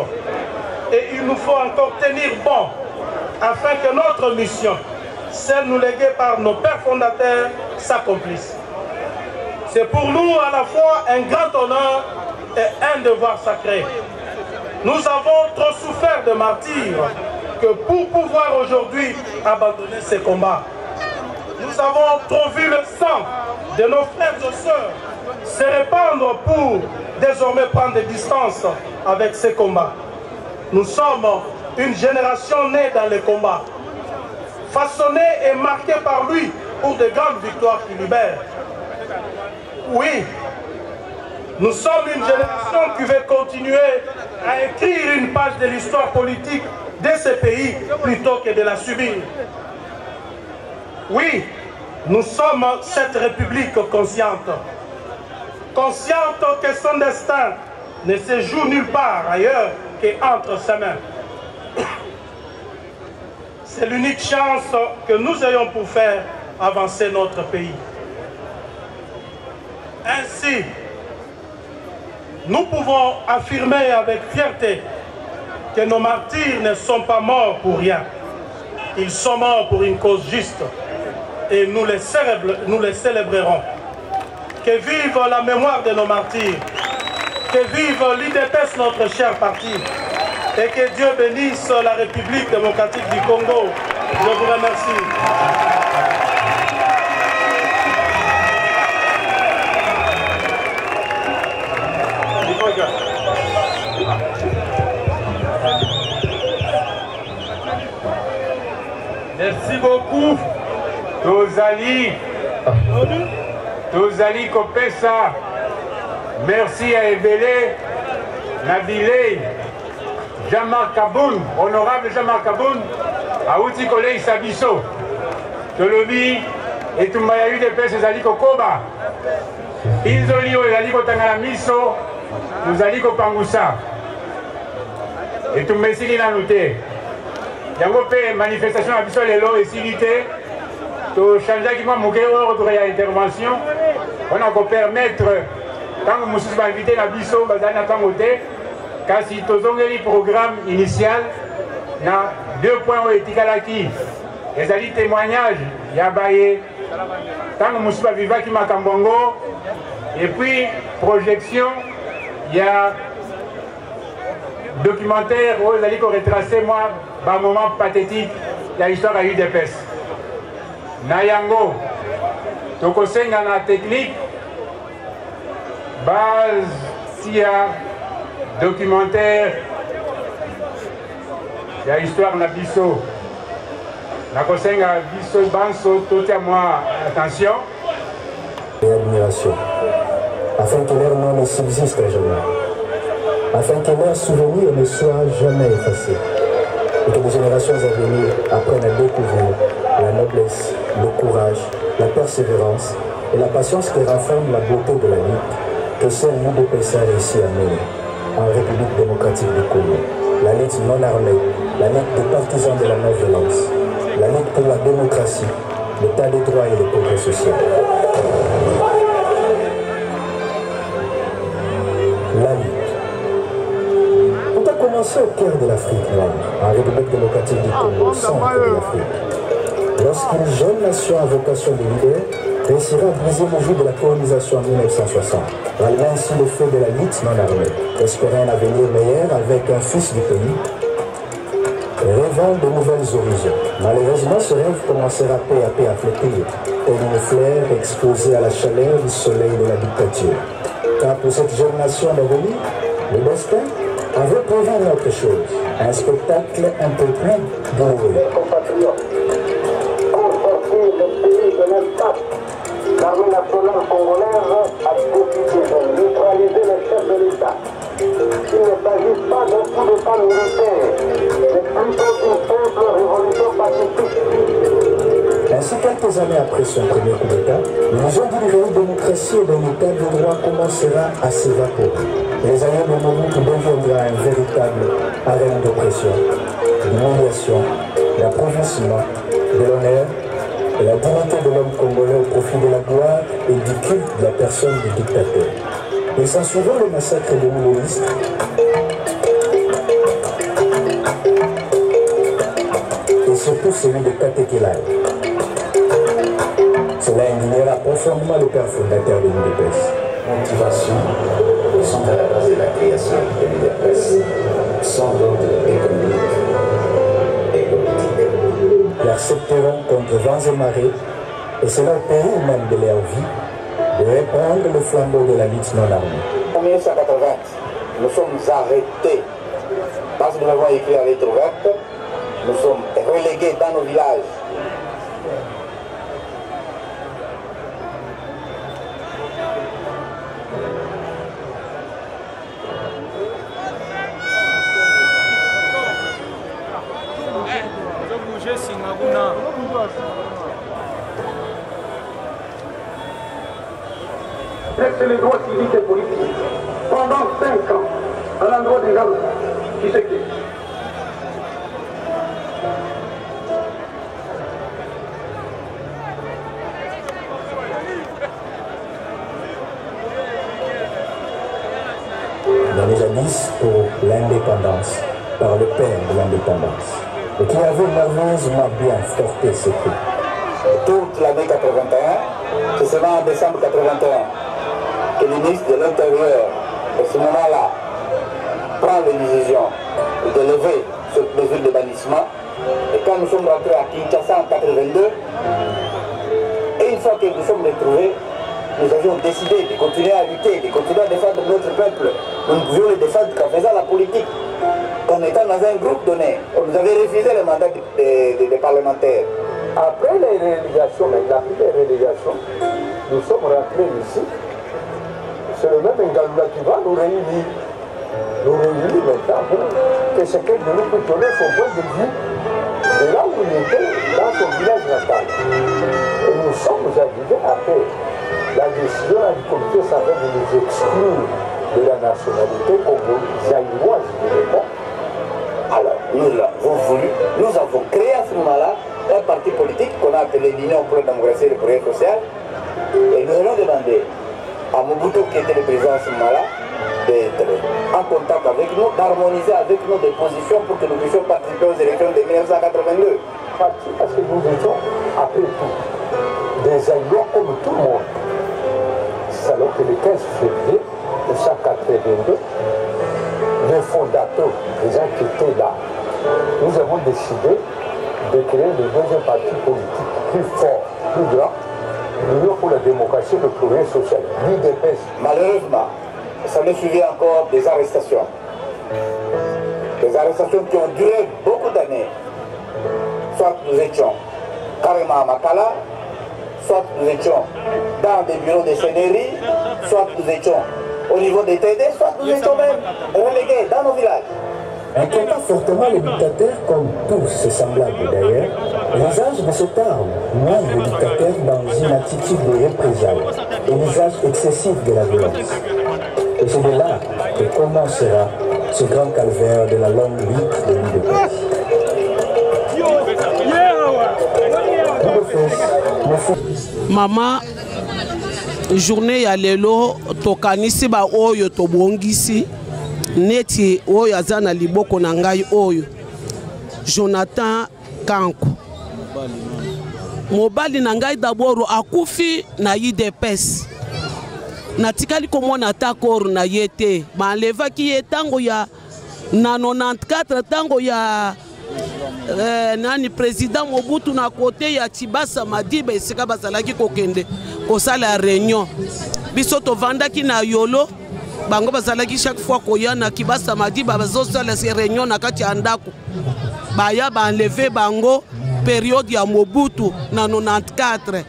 et il nous faut encore tenir bon afin que notre mission, celle nous léguée par nos pères fondateurs, s'accomplisse. C'est pour nous à la fois un grand honneur et un devoir sacré. Nous avons trop souffert de martyrs que pour pouvoir aujourd'hui abandonner ces combats. Nous avons trop vu le sang de nos frères et sœurs se répandre pour désormais prendre des distances avec ces combats. Nous sommes une génération née dans les combats, façonnée et marquée par lui pour de grandes victoires qui libèrent. Oui, nous sommes une génération qui veut continuer à écrire une page de l'histoire politique de ce pays plutôt que de la subir. Oui, nous sommes cette République consciente que son destin ne se joue nulle part ailleurs qu'entre ses mains. C'est l'unique chance que nous ayons pour faire avancer notre pays. Ainsi, nous pouvons affirmer avec fierté que nos martyrs ne sont pas morts pour rien. Ils sont morts pour une cause juste et nous les célébrerons. Que vive la mémoire de nos martyrs, que vive l'UDPS, notre cher parti, et que Dieu bénisse la République démocratique du Congo. Je vous remercie. Merci beaucoup. Tozali Kopesa. Merci à Ebele, Nabilé, Jean-Marc Kaboun, honorable Jean-Marc Kaboun, Aouti Kolei Sabiso, Tolobi, et Tumaya UDPS, Zali Kokoba, Inzolio, Zali Kotangala Miso, nous allons Kopangusa, et Tumesili Nanoute. Yango pe manifestation à Biso Lelo et Silité, to changer qui m'a manqué ordre et intervention, on a qu'à permettre. Quand nous sommes invités à Bisso, nous avons voté, car si nous avons le programme initial, il y a 2 points où il y a des témoignages, il y a tant que nous sommes vivants qui m'a Kambongo, et puis projection, il y a documentaire où ils allaient retracer moi un moment pathétique de l'histoire à UDPS. Nayango, Tokosenga na technique. Base, s'il documentaire, il y a l'histoire de Bisso. La Kosenga Bisso, Banso, tout à moi, attention. Et admiration, afin que leur nom ne subsiste jamais, afin que leur souvenir ne soit jamais effacé, et que les générations à venir apprennent à découvrir la noblesse, le courage, la persévérance et la patience qui renferment la beauté de la lutte que seul l'UDPS a réussi à mener en République démocratique du Congo. La lutte non armée, la lutte des partisans de la non-violence, la lutte pour la démocratie, l'état des droits et le progrès social. La lutte. Tout a commencé au cœur de l'Afrique noire, en République démocratique du Congo, au centre de l'Afrique. Lorsqu'une jeune nation à vocation de leader réussira à briser le joug de la colonisation en 1960, ralliant ainsi le feu de la lutte non armée, espérant un avenir meilleur avec un fils du pays, rêvant de nouvelles horizons. Malheureusement, ce rêve commencera peu à peu à flétrir, tel une fleur exposée à la chaleur du soleil de la dictature. Car pour cette jeune nation d'avenir, le destin avait prévu autre chose, un spectacle un peu plus douloureux. L'armée nationale congolaise a décidé de neutraliser les chefs de l'État. Il ne s'agit pas d'un coup d'État militaire, mais plutôt d'une simple révolution pacifique. Ainsi, quelques années après son premier coup d'État, l'illusion d'une réelle démocratie et d'un État de droit commencera à s'évaporer. Les années de Mobutu deviendra un véritable arène d'oppression, d'humiliation, d'approvisionnement, de l'honneur, et la dignité de l'homme congolais au profit de la gloire et du culte de la personne du dictateur. Et s'en souvient le massacre de Mouloïs, et surtout celui de Katekelai. Cela indignera profondément le père fondateur de l'UDPS. Motivations sont à la base de la création de l'UDPS, sans d'ordre économique et politique. Ils accepteront contre vents et marées, et c'est leur pays même de leur vie, de répandre le flambeau de la lutte non armée. En 1980, nous sommes arrêtés parce que nous avons écrit la lettre ouverte, nous sommes relégués dans nos villages. C'est les droits civiques et politiques. Pendant 5 ans, à l'endroit des gens qui s'équipent. Dans les années pour l'indépendance, par le père de l'indépendance, et qui avait merveilleusement bien porté ce prix. Toute l'année 81, c'est seulement en décembre 81 que le ministre de l'Intérieur, à ce moment-là, prend la décision de lever cette mesure de bannissement. Et quand nous sommes rentrés à Kinshasa en 82, et une fois que nous sommes retrouvés, nous avions décidé de continuer à lutter, de continuer à défendre notre peuple. Nous ne pouvions le défendre qu'en faisant la politique, qu'en étant dans un groupe donné. On nous avait refusé le mandat des parlementaires. Après les relégations, il a pris les relégations, nous sommes rentrés ici. C'est le même Ngaloula qui va nous réunir. Nous réunir maintenant pour que chacun de nous puisse donner son point de vue de là où il était, dans son village natal. Et nous sommes arrivés après la décision du comité central de nous exclure de la nationalité zaïroise. Alors, nous avons créé à ce moment-là un parti politique qu'on a appelé l'Union pour la démocratie et le progrès social. Et nous allons demander à Mobutu, qui était le président à ce moment-là, d'être en contact avec nous, d'harmoniser avec nous des positions pour que nous puissions participer aux élections de 1982. Parce que nous étions, après tout, des Aïlois comme tout le monde. C'est alors que le 15 février 1982, les fondateurs, les gens qui étaient là, nous avons décidé de créer le deuxième parti politique plus fort, plus grand, l'Union pour la démocratie et le progrès social, l'UDPS. Malheureusement, ça me suivait encore des arrestations. Des arrestations qui ont duré beaucoup d'années. Soit nous étions carrément à Makala, soit nous étions dans des bureaux de CNRI, soit nous étions au niveau des TD, soit nous étions même relégués dans nos villages. Inquiétant fortement les dictateurs, comme tous ses semblables d'ailleurs, l'usage de cette arme met le dictateur dans une attitude de représailles et l'usage excessif de la violence. Et c'est de là que commencera ce grand calvaire de la longue lutte de l'UDPS. Maman, journée ya lelo tokanisi ba oyo tobongisi neti oyo aza na liboko na ngai oyo Jonathan Kanku mobali na ngai d'abord akufi na UDPS natikali komona takor na yete balevaki ye tango ya na 94 tango ya nani président Mobutu na côté ya Tibasa Madiba esika bazalaki kokende kosala réunion biso tovandaki na yolo bango bazalaki chaque fois koya na Kibasa Madiba bazosala se réunion na kati ya ndako baya banleve bango période ya Mobutu na 94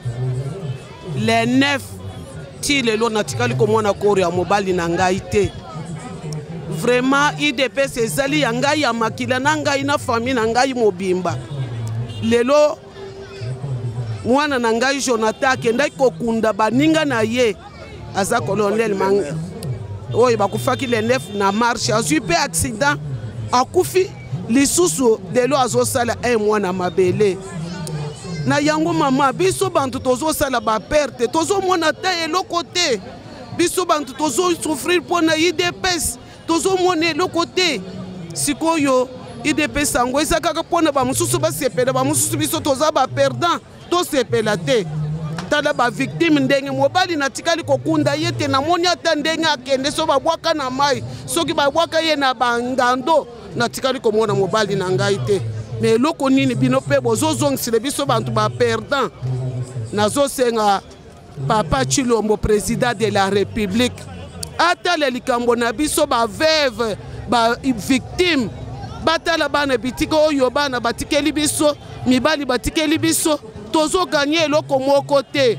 le 9 ti lelo natikali komona koro ya mobali na ngai te. Vraiment IDPS ezali ya ngai ya makila na ngai na famille na ngai mobimba. Lelo mwana na ngai Jonathan akendaki kokunda baninga na ye aza colonel Mange oyo bakufaki le 9 na marche azwi pe accident akufi lisusu lelo azosala mwana mabele na yango mama biso bantu tozosala ba perte tozomona te eloko te biso bantu tozosouffrir pona IDPS tozomona eloko te sikoyo IDPS sango eza kaka pona bamususu basepela bamususu biso toza ba perdant tosepela te tala ba victime ndenge mobali natikali kokunda yete na moni ata ndenge akende so babwaka na mai soki babwaka ye na bangando natikali komona mobali na ngai te mais eloko nini bino pe bozozongisile biso bantu ba perdant nazosenga Papa Chilombo président de la République atala likambo na biso ba veuve ba victime batala bana bitiko oyo bana batikeli biso mibali batikeli biso tozo gagner eloko moko te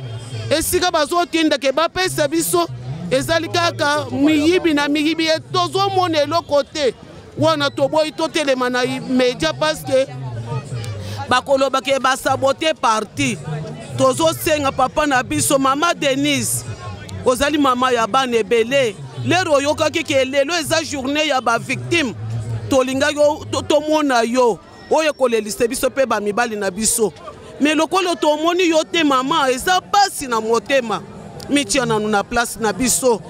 esika bazotinda ke bapesa biso ezali kaka miyibi na miyibi tozo mona eloko te wana toboyi totelema na media parce que bakoloba ke basabote parti tozo senga papa na biso mama Denise ozali mama ya bana ebele lero oyokaki ke lelo eza journée ya ba victime tolinga yo tomona yo oyo kolelise biso pe ba mibali na biso mais lokolo tomoni yo te mama eza pasi na motema mitia na na place na biso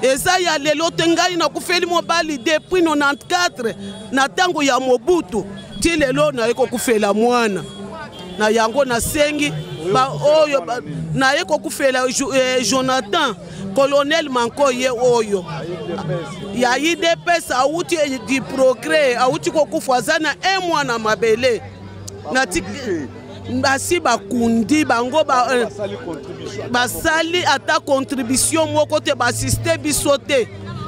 eza ya lelo te ngai na kufeli mobali depuis 94 na tango ya Mobutu ti lelo na yeko kufela mwana na yango na sengi ba oyo na yeko kufela Jonathan colonel Manko ye oyo ya IDPS auti di progrès auti kokufwazana mwana mabele na basi bakundi bango basali ata contribution moko te basiste biso te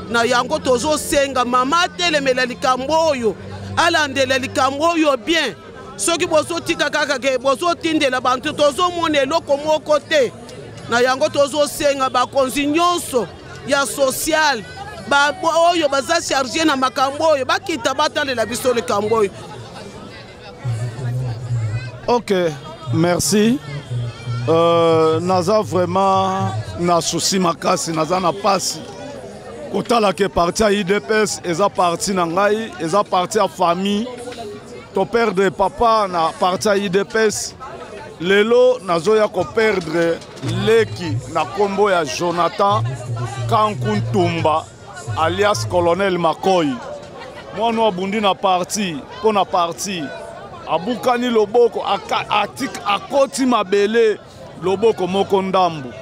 na yango tozo senga mama telemela likambo oyo alandela likambo oyo bien soki bozotika kaka ke bozotindela bantu tozomona eloko moko te na yango tozosenga bakonzi nyonso ya social oyo baza charge na makambo oyo bakita batalela biso likambo oyo. Ok, merci. Naza vraiment na souci makasi, naza na pasi. Kotala ke parti à IDPS, eza parti na ngai, eza parti à famille. To perdre papa na parti à IDPS. Lelo nazoya ko perdre leki na kombo ya Jonathan Kankuntumba alias Colonel Makoy. Mwana wabundi na parti, po na parti. Abukani loboko akoti mabele loboko moko ndambu.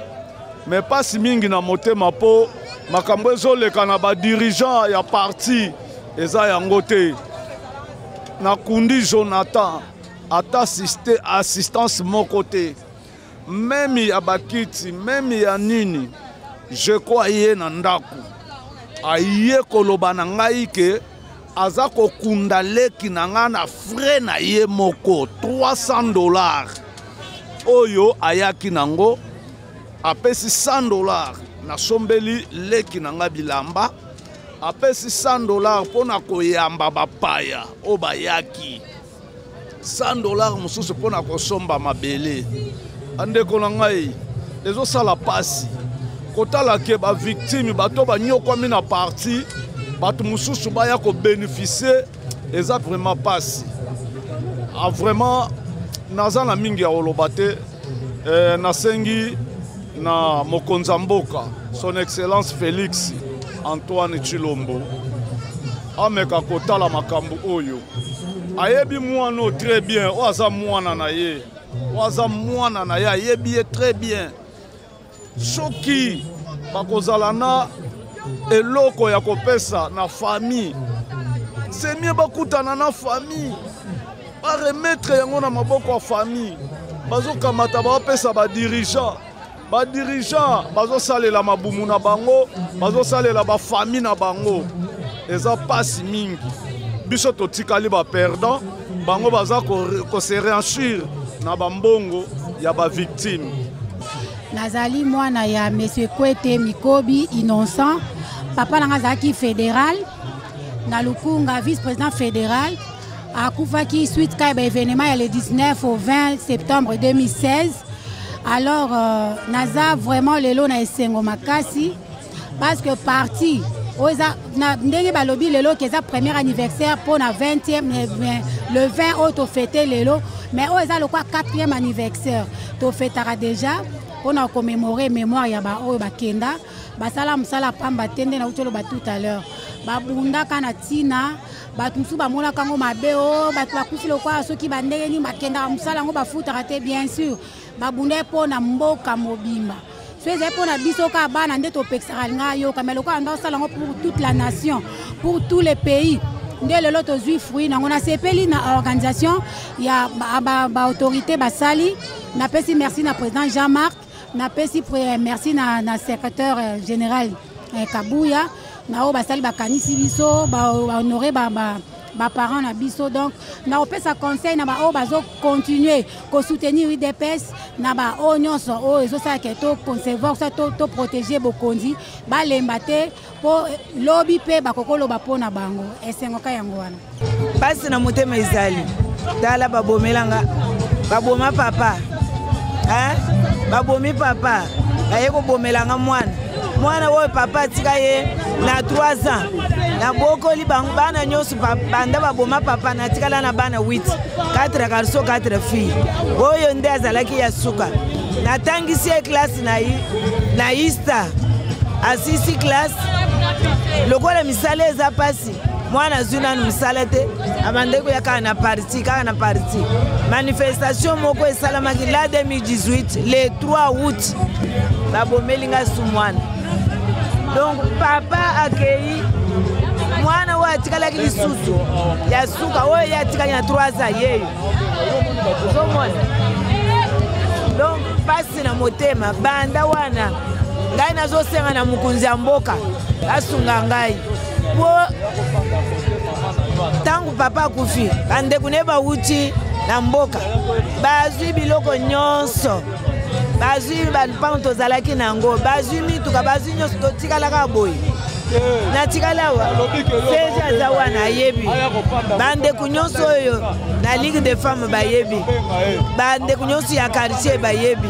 Mais pasi mingi na motema po makambo ezoleka na ba dirigeant ya parti eza yango te. Nakundi Jonathan ata assistance moko te. Même ya bakiti, même ya nini, je crois ye na ndaku. Aye koloba na ngai ke aza kokunda leki na nga na frais na ye moko $300 oyo ayaki nango apesi $100 na sombeli leki na nga bilamba apesi $100 pona koyamba bapaya o bayaki $100 mususu pona kosomba mabele andeko na ngai ezosala pasi kotala ke ba victime bato banyokwami na parti bato mususu baya ko bénéficier eza vraiment pasi vraiment naza na mingi ya oloba te nasengi na mokonza mboka son excellence Félix Antoine Tshilombo ameka kotala makambo oyo ayebi mwana très bien oaza mwana na ye oaza mwana na ye ayebi ye très bien soki bakozala na eloko ya kopesa na famille c'est mieux bakutana na famille ba remettre yango na maboko ya famille bazokamata bapesa badirigeant bazosalela mabumu na bango bazosalela bafamille na bango eza pasi mingi biso totikali baperdant bango baza kose réenchir na bambongo ya bavictime. Nazali mwana ya Monsieur Kwete Mikobi Innocent, papa nanga azalaki fédéral na Lukunga, vice-président fédéral akufaki suite ka événement ya le 19 au 20 septembre 2016. Alors naza vraiment lelo na esengo makasi parce que parti oza na ndenge balobi lelo keza premier anniversaire pour na 20e le 20 auto fêter lelo mais oza le quoi 4e anniversaire to fêtera déjà on a commémoré mémoire ya ba oyo bakenda basala musala pamba tende na utolo ba tout à l'heure babunda kana tina batumsu ba mona kango mabeo batu bakufi lo kwa soki bandenge ni bakenda musala ngo bafuta raté bien sûr babunda po na mboka mobimba soyez pour na biso ka bana ndeto pexara nga yo kamelo kwa ndo sala ngo pour toute la nation pour tous les pays ndele loto zui fruit na ngona sepeli na organisation ya ba autorité basali na pesi merci na président Jean-Marc na pesi merci na secrétaire général Kabouya na o basali bakanisi biso ba honorer ba parents na biso donc na opesa conseil na ba o bazo continuer ko soutenir UDPS na ba o nyonso o ezosa ke to conserver ça to protéger bokonzi ba lembate po lobby pe bakokolo bapona bango esengo ka yango wana basi na motema ezali dala babomelanga baboma papa babomi papa aye ko bomelanga mwana wo papa tika ye na 3 ans na bokoli bana nyonso banda baboma papa na tikala na bana 8 4 garçons 4 filles oyo nde azalaki ya suka natangisi classe na Easter asisi classe lokola misala eza pasi mwana zuna misala te abandeko ya kana parti manifestation moko esalamaki la 2018 le 3 août babomelinga sumwana donc papa akei mwana wa tikalaki lisusu ya suka oyo ya tikali na 3 ans yeyo donc pasi na motema banda wana ngai nazosenga na mukunzi ya mboka asunga ngai po tangu papa akufi bandeko ne bauti na mboka bazwi biloko nyonso bazwi balupango tozalaki nango bazwi mituka bazwi nyonso totikalaka boye natikala awa seja aza wana ayebi bandeko nyonso oyo na ligue de femme bayebi bandeko nyonso ya quartier bayebi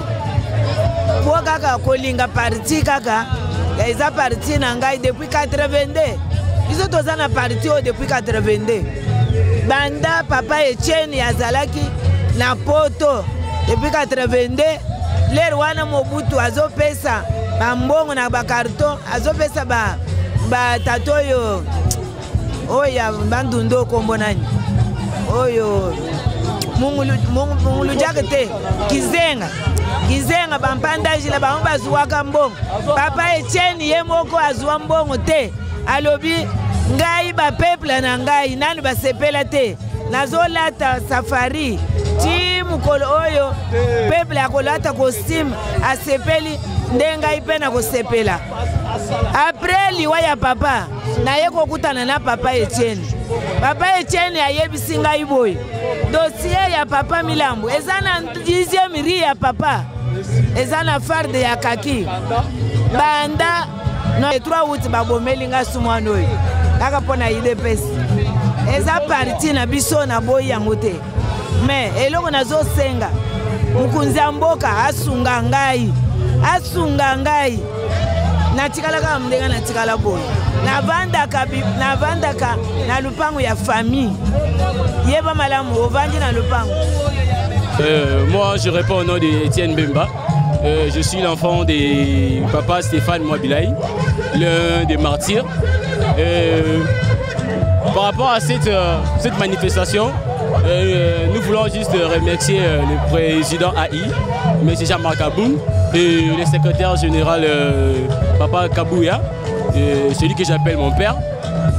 po kaka kolinga parti kaka eza parti na ngai depuis 82 biso toza na parti oyo depuis 82 banda papa Etienne azalaki na poto depuis 82 lero wana Mobutu azopesa bambongo na bakarton azopesa batato oyo oya bandundo kombo nani oyo mungulu jakete kizenga bampandajila bango bazuwaka mbongo papa Etienne ye moko azuwa mbongo te alobi ngai bapeple na ngai nani basepela te nazolata safari ti mukolo oyo peple akolata costume asepeli nde ngai mpe na kosepela apres liwa ya papa naye kokutana na papa Etienne ayebisi ngai boye dossier ya papa Milambo eza na 10e ri ya papa eza na farde ya kaki banda no 3 août babomeli nga sumwana oyo kaka mpo na UDPS eza parti na biso na boyi yango te me eloko nazosenga mokonzi ya mboka asunga ngai natikalaka ndenge natikala boye navandaka na lupango ya famille yeba malamu ovandi na lupango. Moi je réponds au nom d'Etienne Bemba. Je suis l'enfant de papa Stéphane Mwabilaï, l'un des martyrs. Par rapport à cette manifestation, nous voulons juste remercier le président AI, M. Jean-Marc Aboum, et le secrétaire général Papa Kabouya, celui que j'appelle mon père.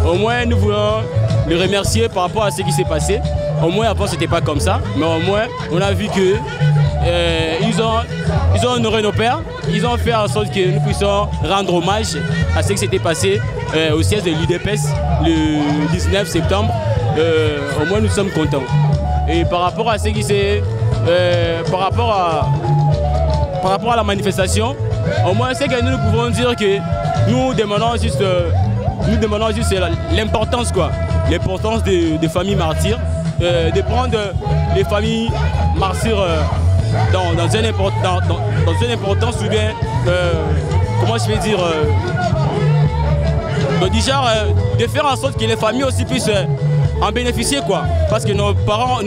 Au moins, nous voulons le remercier par rapport à ce qui s'est passé. Au moins, avant, ce n'était pas comme ça, mais au moins, on a vu que ils ont honoré nos pères, ils ont fait en sorte que nous puissions rendre hommage à ce qui s'était passé au siège de l'UDPS le 19 septembre. Au moins nous sommes contents. Et par rapport à ce qui s'est... par rapport à la manifestation, au moins c'est que nous pouvons dire que nous demandons juste l'importance des familles martyrs, de prendre les familles martyrs dans une importance ou bien, comment je vais dire, de faire en sorte que les familles aussi puissent en bénéficier, quoi. Parce que nos parents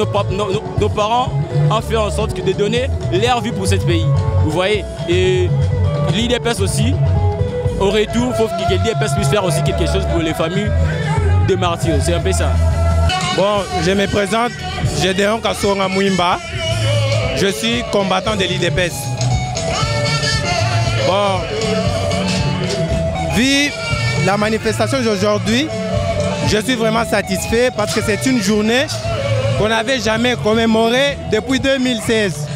ont fait en sorte de donner leur vie pour ce pays. Vous voyez, et l'IDPS aussi, au retour, il faut que l'IDPS puisse faire aussi quelque chose pour les familles de martyrs. C'est un peu ça. Bon, je me présente, Gédéon Kassonga Mouimba. Je suis combattant de l'IDPS. Bon, vu la manifestation d'aujourd'hui, je suis vraiment satisfait parce que c'est une journée qu'on n'avait jamais commémorée depuis 2016.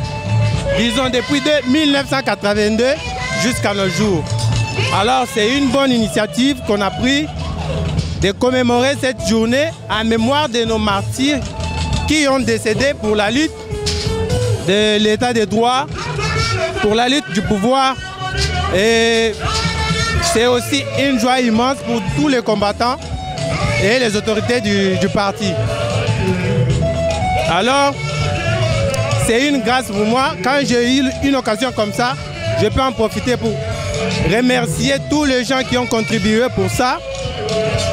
Disons depuis 1982 jusqu'à nos jours. Alors c'est une bonne initiative qu'on a prise de commémorer cette journée en mémoire de nos martyrs qui ont décédé pour la lutte de l'état de droit, pour la lutte du pouvoir. Et c'est aussi une joie immense pour tous les combattants et les autorités du parti. Alors, c'est une grâce pour moi. Quand j'ai eu une occasion comme ça, je peux en profiter pour remercier tous les gens qui ont contribué pour ça,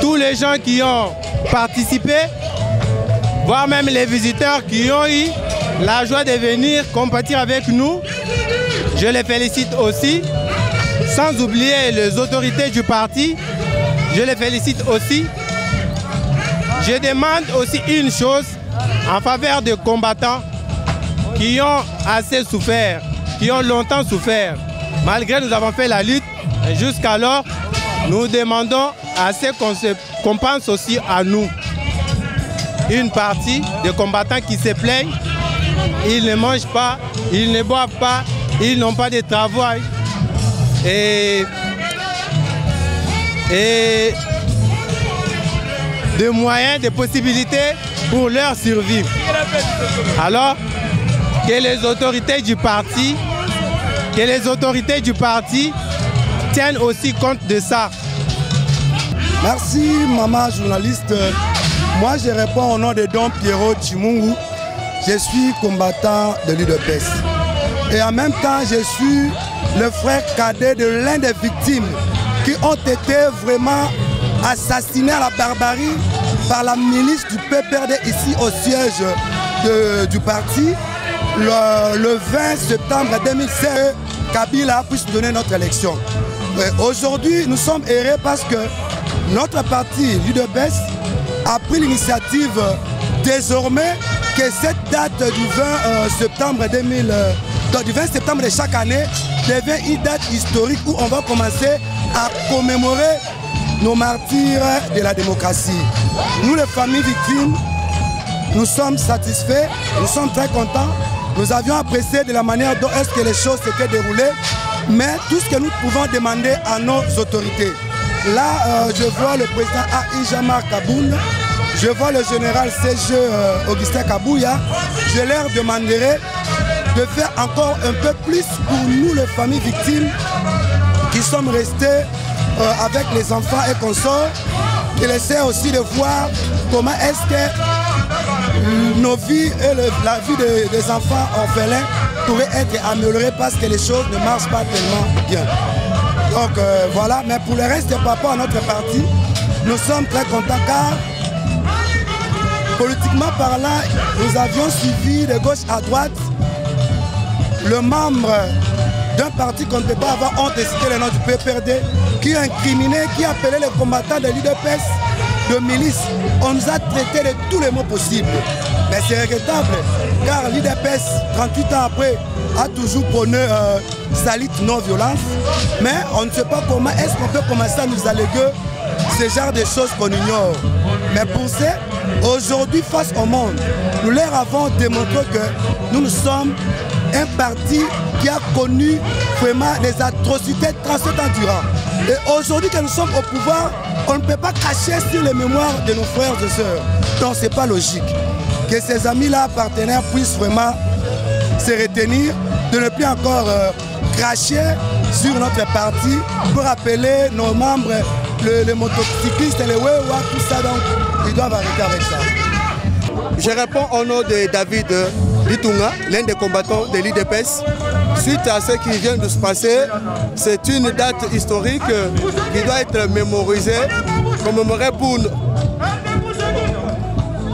tous les gens qui ont participé, voire même les visiteurs qui ont eu la joie de venir compatir avec nous. Je les félicite aussi, sans oublier les autorités du parti. Je les félicite aussi. Je demande aussi une chose en faveur des combattants qui ont assez souffert, qui ont longtemps souffert. Malgré nous avons fait la lutte, jusqu'alors, nous demandons à ce qu'on pense aussi à nous. Une partie des combattants qui se plaignent, ils ne mangent pas, ils ne boivent pas, ils n'ont pas de travail. Et de moyens, de possibilités pour leur survie. Alors, que les autorités du parti tiennent aussi compte de ça. Merci maman journaliste. Moi je réponds au nom de Don Pierrot Chimungu. Je suis combattant de l'UDPS. Et en même temps je suis le frère cadet de l'un des victimes qui ont été vraiment assassinés à la barbarie par la milice du PPRD ici au siège du parti. Le 20 septembre 2016, Kabila puisse donner notre élection. Aujourd'hui, nous sommes heureux parce que notre parti, l'UDPS, a pris l'initiative désormais que cette date du 20 septembre de chaque année devient une date historique où on va commencer à commémorer nos martyrs de la démocratie. Nous, les familles victimes, nous sommes satisfaits, nous sommes très contents. Nous avions apprécié de la manière dont est-ce que les choses s'étaient déroulées, mais tout ce que nous pouvons demander à nos autorités. Là, je vois le président A.I. Jamar Kaboun, je vois le général CG Augustin Kabouya. Je leur demanderai de faire encore un peu plus pour nous, les familles victimes, qui sommes restés avec les enfants et consorts, et essayer aussi de voir comment est-ce que nos vies et la vie des enfants orphelins pourraient être améliorées parce que les choses ne marchent pas tellement bien. Donc voilà, mais pour le reste par rapport à notre parti, nous sommes très contents car politiquement parlant, nous avions suivi de gauche à droite le membre d'un parti qu'on ne peut pas avoir honte de citer le nom du PPRD, qui a incriminé, qui a appelé les combattants de l'UDPS de milice. On nous a traités de tous les mots possibles. Mais c'est regrettable, car l'UDPS, 38 ans après, a toujours prôné sa lutte non-violence. Mais on ne sait pas comment est-ce qu'on peut commencer à nous alléguer ce genre de choses qu'on ignore. Mais pour ça, aujourd'hui, face au monde, nous leur avons démontré que nous sommes un parti qui a connu vraiment des atrocités 37 ans durant. Et aujourd'hui que nous sommes au pouvoir, on ne peut pas cracher sur les mémoires de nos frères et sœurs. Donc ce n'est pas logique. Que ces amis-là, partenaires, puissent vraiment se retenir, de ne plus encore cracher sur notre parti pour appeler nos membres, les motocyclistes, les Wewa, tout ça. Donc ils doivent arrêter avec ça. Je réponds au nom de David Litunga, l'un des combattants de l'UDPS. Suite à ce qui vient de se passer, c'est une date historique qui doit être mémorisée, commémorée pour...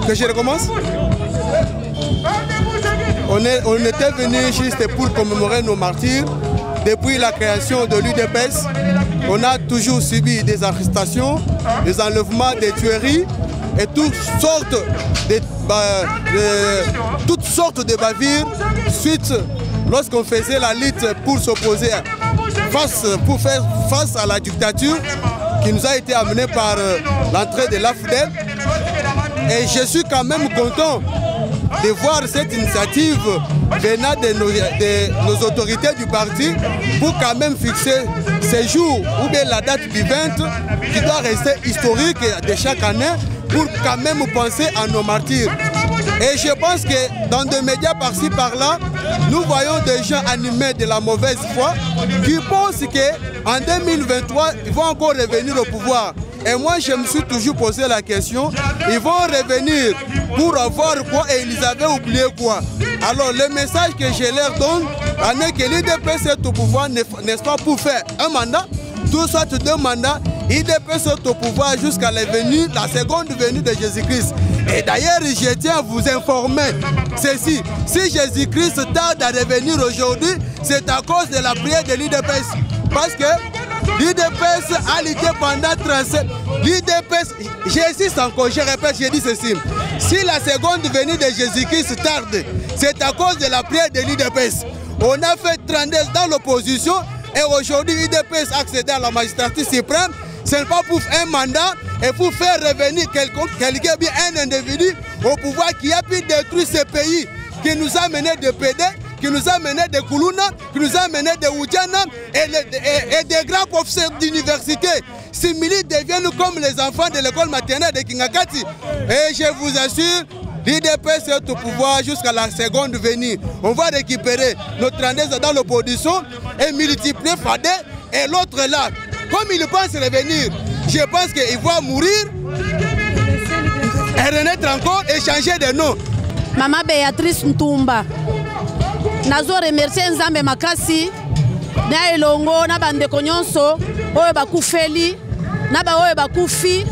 Que je recommence? On était venu juste pour commémorer nos martyrs. Depuis la création de l'UDPS, on a toujours subi des arrestations, des enlèvements, des tueries et toutes sortes de bavures suite lorsqu'on faisait la lutte pour s'opposer pour faire face à la dictature qui nous a été amenée par l'entrée de l'AFDEL. Et je suis quand même content de voir cette initiative venant de nos autorités du parti pour quand même fixer ces jours ou bien la date du 20 qui doit rester historique de chaque année pour quand même penser à nos martyrs. Et je pense que dans des médias par-ci par-là, nous voyons des gens animés de la mauvaise foi qui pensent qu'en 2023, ils vont encore revenir au pouvoir. Et moi, je me suis toujours posé la question, ils vont revenir pour avoir quoi et ils avaient oublié quoi. Alors, le message que je leur donne, c'est que l'UDPS est au pouvoir, n'est-ce pas, pour faire un mandat, tout soit 2 mandats, l'UDPS est au pouvoir jusqu'à la seconde venue de Jésus-Christ. Et d'ailleurs, je tiens à vous informer ceci. Si Jésus-Christ tarde à revenir aujourd'hui, c'est à cause de la prière de l'UDPS. Parce que l'UDPS a lutté pendant 37. L'UDPS, j'insiste encore, je répète, je dis ceci. Si la seconde venue de Jésus-Christ tarde, c'est à cause de la prière de l'UDPS. On a fait 32 dans l'opposition et aujourd'hui l'UDPS a accédé à la magistrature suprême. Ce n'est pas pour un mandat et pour faire revenir quelqu'un, bien un individu au pouvoir qui a pu détruire ce pays, qui nous a mené de PD, qui nous a mené de Koulouna, qui nous a mené de Oudjana et des grands professeurs d'université. Simili deviennent comme les enfants de l'école maternelle de Kingakati. Et je vous assure, l'IDPS est au pouvoir jusqu'à la seconde venue. On va récupérer notre rendez-vous dans l'opposition et multiplier Fadé et l'autre là. Comme il pense revenir, je pense qu'il va mourir et renaître encore et changer de nom. Maman Béatrice Ntumba. Nazo remercier Nzambe makasi na elongo na bandeko nyonso oyo bakufeli na ba oyo bakufi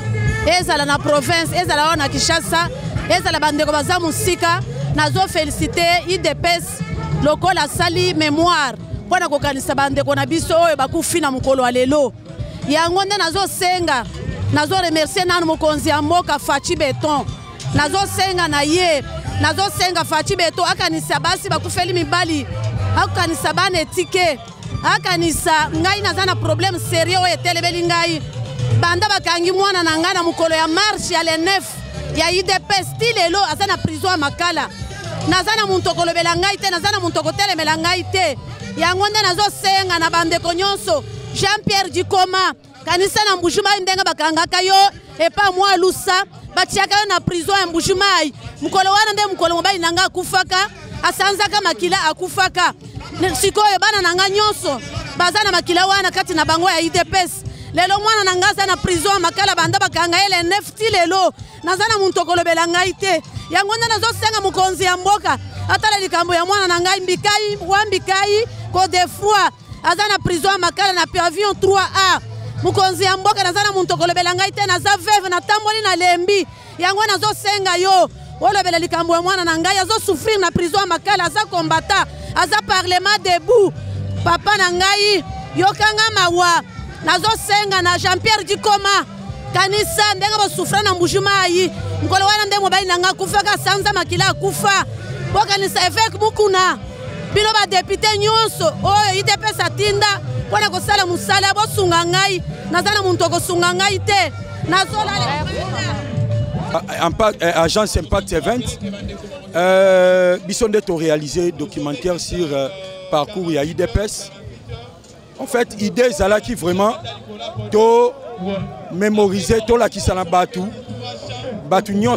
ezala na province ezala na Kinshasa ezala bandeko baza musika. Nazo féliciter IDPS lokola sali mémoire pona kokanisa bandeko na biso oyo bakufi na mukolo alelo yango nde nazo senga nazo remercier nanu mokonzi ya mboka Fachi Beton nazo senga na ye nazo senga Fachi Beton akanisa basi bakufeli mibali akanisa bana etike akanisa ngai nazana problème sérieux oyo etelebeli ngai banda bakangi mwana na ngai na mukolo ya marche ya le 9 ya IDPS stilelo azana prison ya Makala nazana muntu okolobela ngai te nazana muntu okotelemela ngai te yango nde nazo senga na bandeko nyonso Jean-Pierre Dikoma kanisa na Mbushumai ndenga bakangaka yo epa mwa lusa batiaka yo na prison ya Mbushumai mukolo wana nde mukolo mobali nanga akufaka asanzaka makila akufaka sikoyo bana nanga nyonso bazana makila wana kati na bango ya IDPS lelo mwana nanga aza na prison Makala banda bakanga ele nefti lelo nazana muntu okolobela ngai te yango nde nazosenga mokonzi ya mboka atala likambo ya mwana na ngai Mbikai Wambikai Kodefroid aza na prison Makala na pavillon 3A mukonzi ya mboka nazana muntu okolobela ngai te naza veve na tamboli na lembi yango nazosenga yo olobela likambo ya mwana na ngai azo souffrir na prison Makala aza combattant aza parlement debout papa na ngai yokanga mawa nazosenga na Jean-Pierre Dikoma kanisa ndenge bosufra na Mbushumai mukolo wana nde mobali nanga akufaka sanza makila akufa bokanisa évêque mukuna bino ba député nyonso oyo IDPS atinda pona kosala musala bosunga ngai nazana muntu kosunga ngai te nazola agence Impact Event biso nde to réaliser documentaire sur parcours ya IDPS. En fait, l'idée est qui vraiment de mémoriser tout la qui s'en batu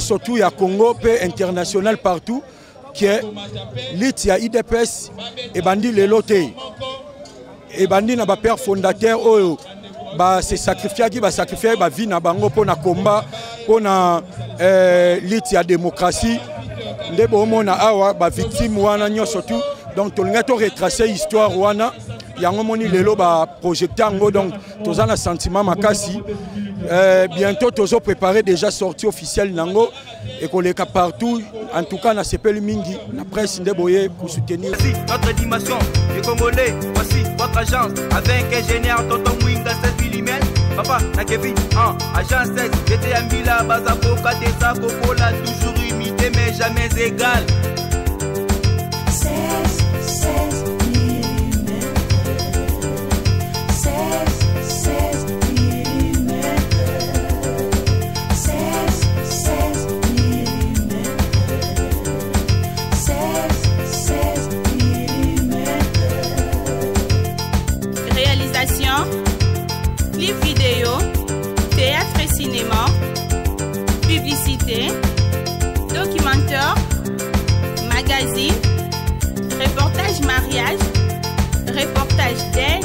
surtout à Congo et international partout qui est l'IT à IDPS et bandi le loté et bandi na ba père fondateur oh ba se sacrifier qui ba sacrifier ba vie na bango pour na combat pour na l'IT à démocratie nde bomona awa ba victime wana nyo surtout donc to linga to retracer histoire wana yango moni lelo ba projecter ngo donc toza na sentiment makasi bientôt tozo préparer déjà sortie officielle nango et koleka partout en tout cas na sepeli mingi na presse ndeboye pour soutenir notre dimension les Congolais. Voici votre agence avec ingénieur Tonton Mwinga 16 mm papa na Kevin agence 16 j'étais à Mila Bazako Katesa Kokola toujours imité mais jamais égal 16 mm. 16 mm. 16 mm. 16 mm. Réalisation, clip vidéo, théâtre et cinéma, publicité, documentaire, magazine, reportage mariage, reportage d'aide,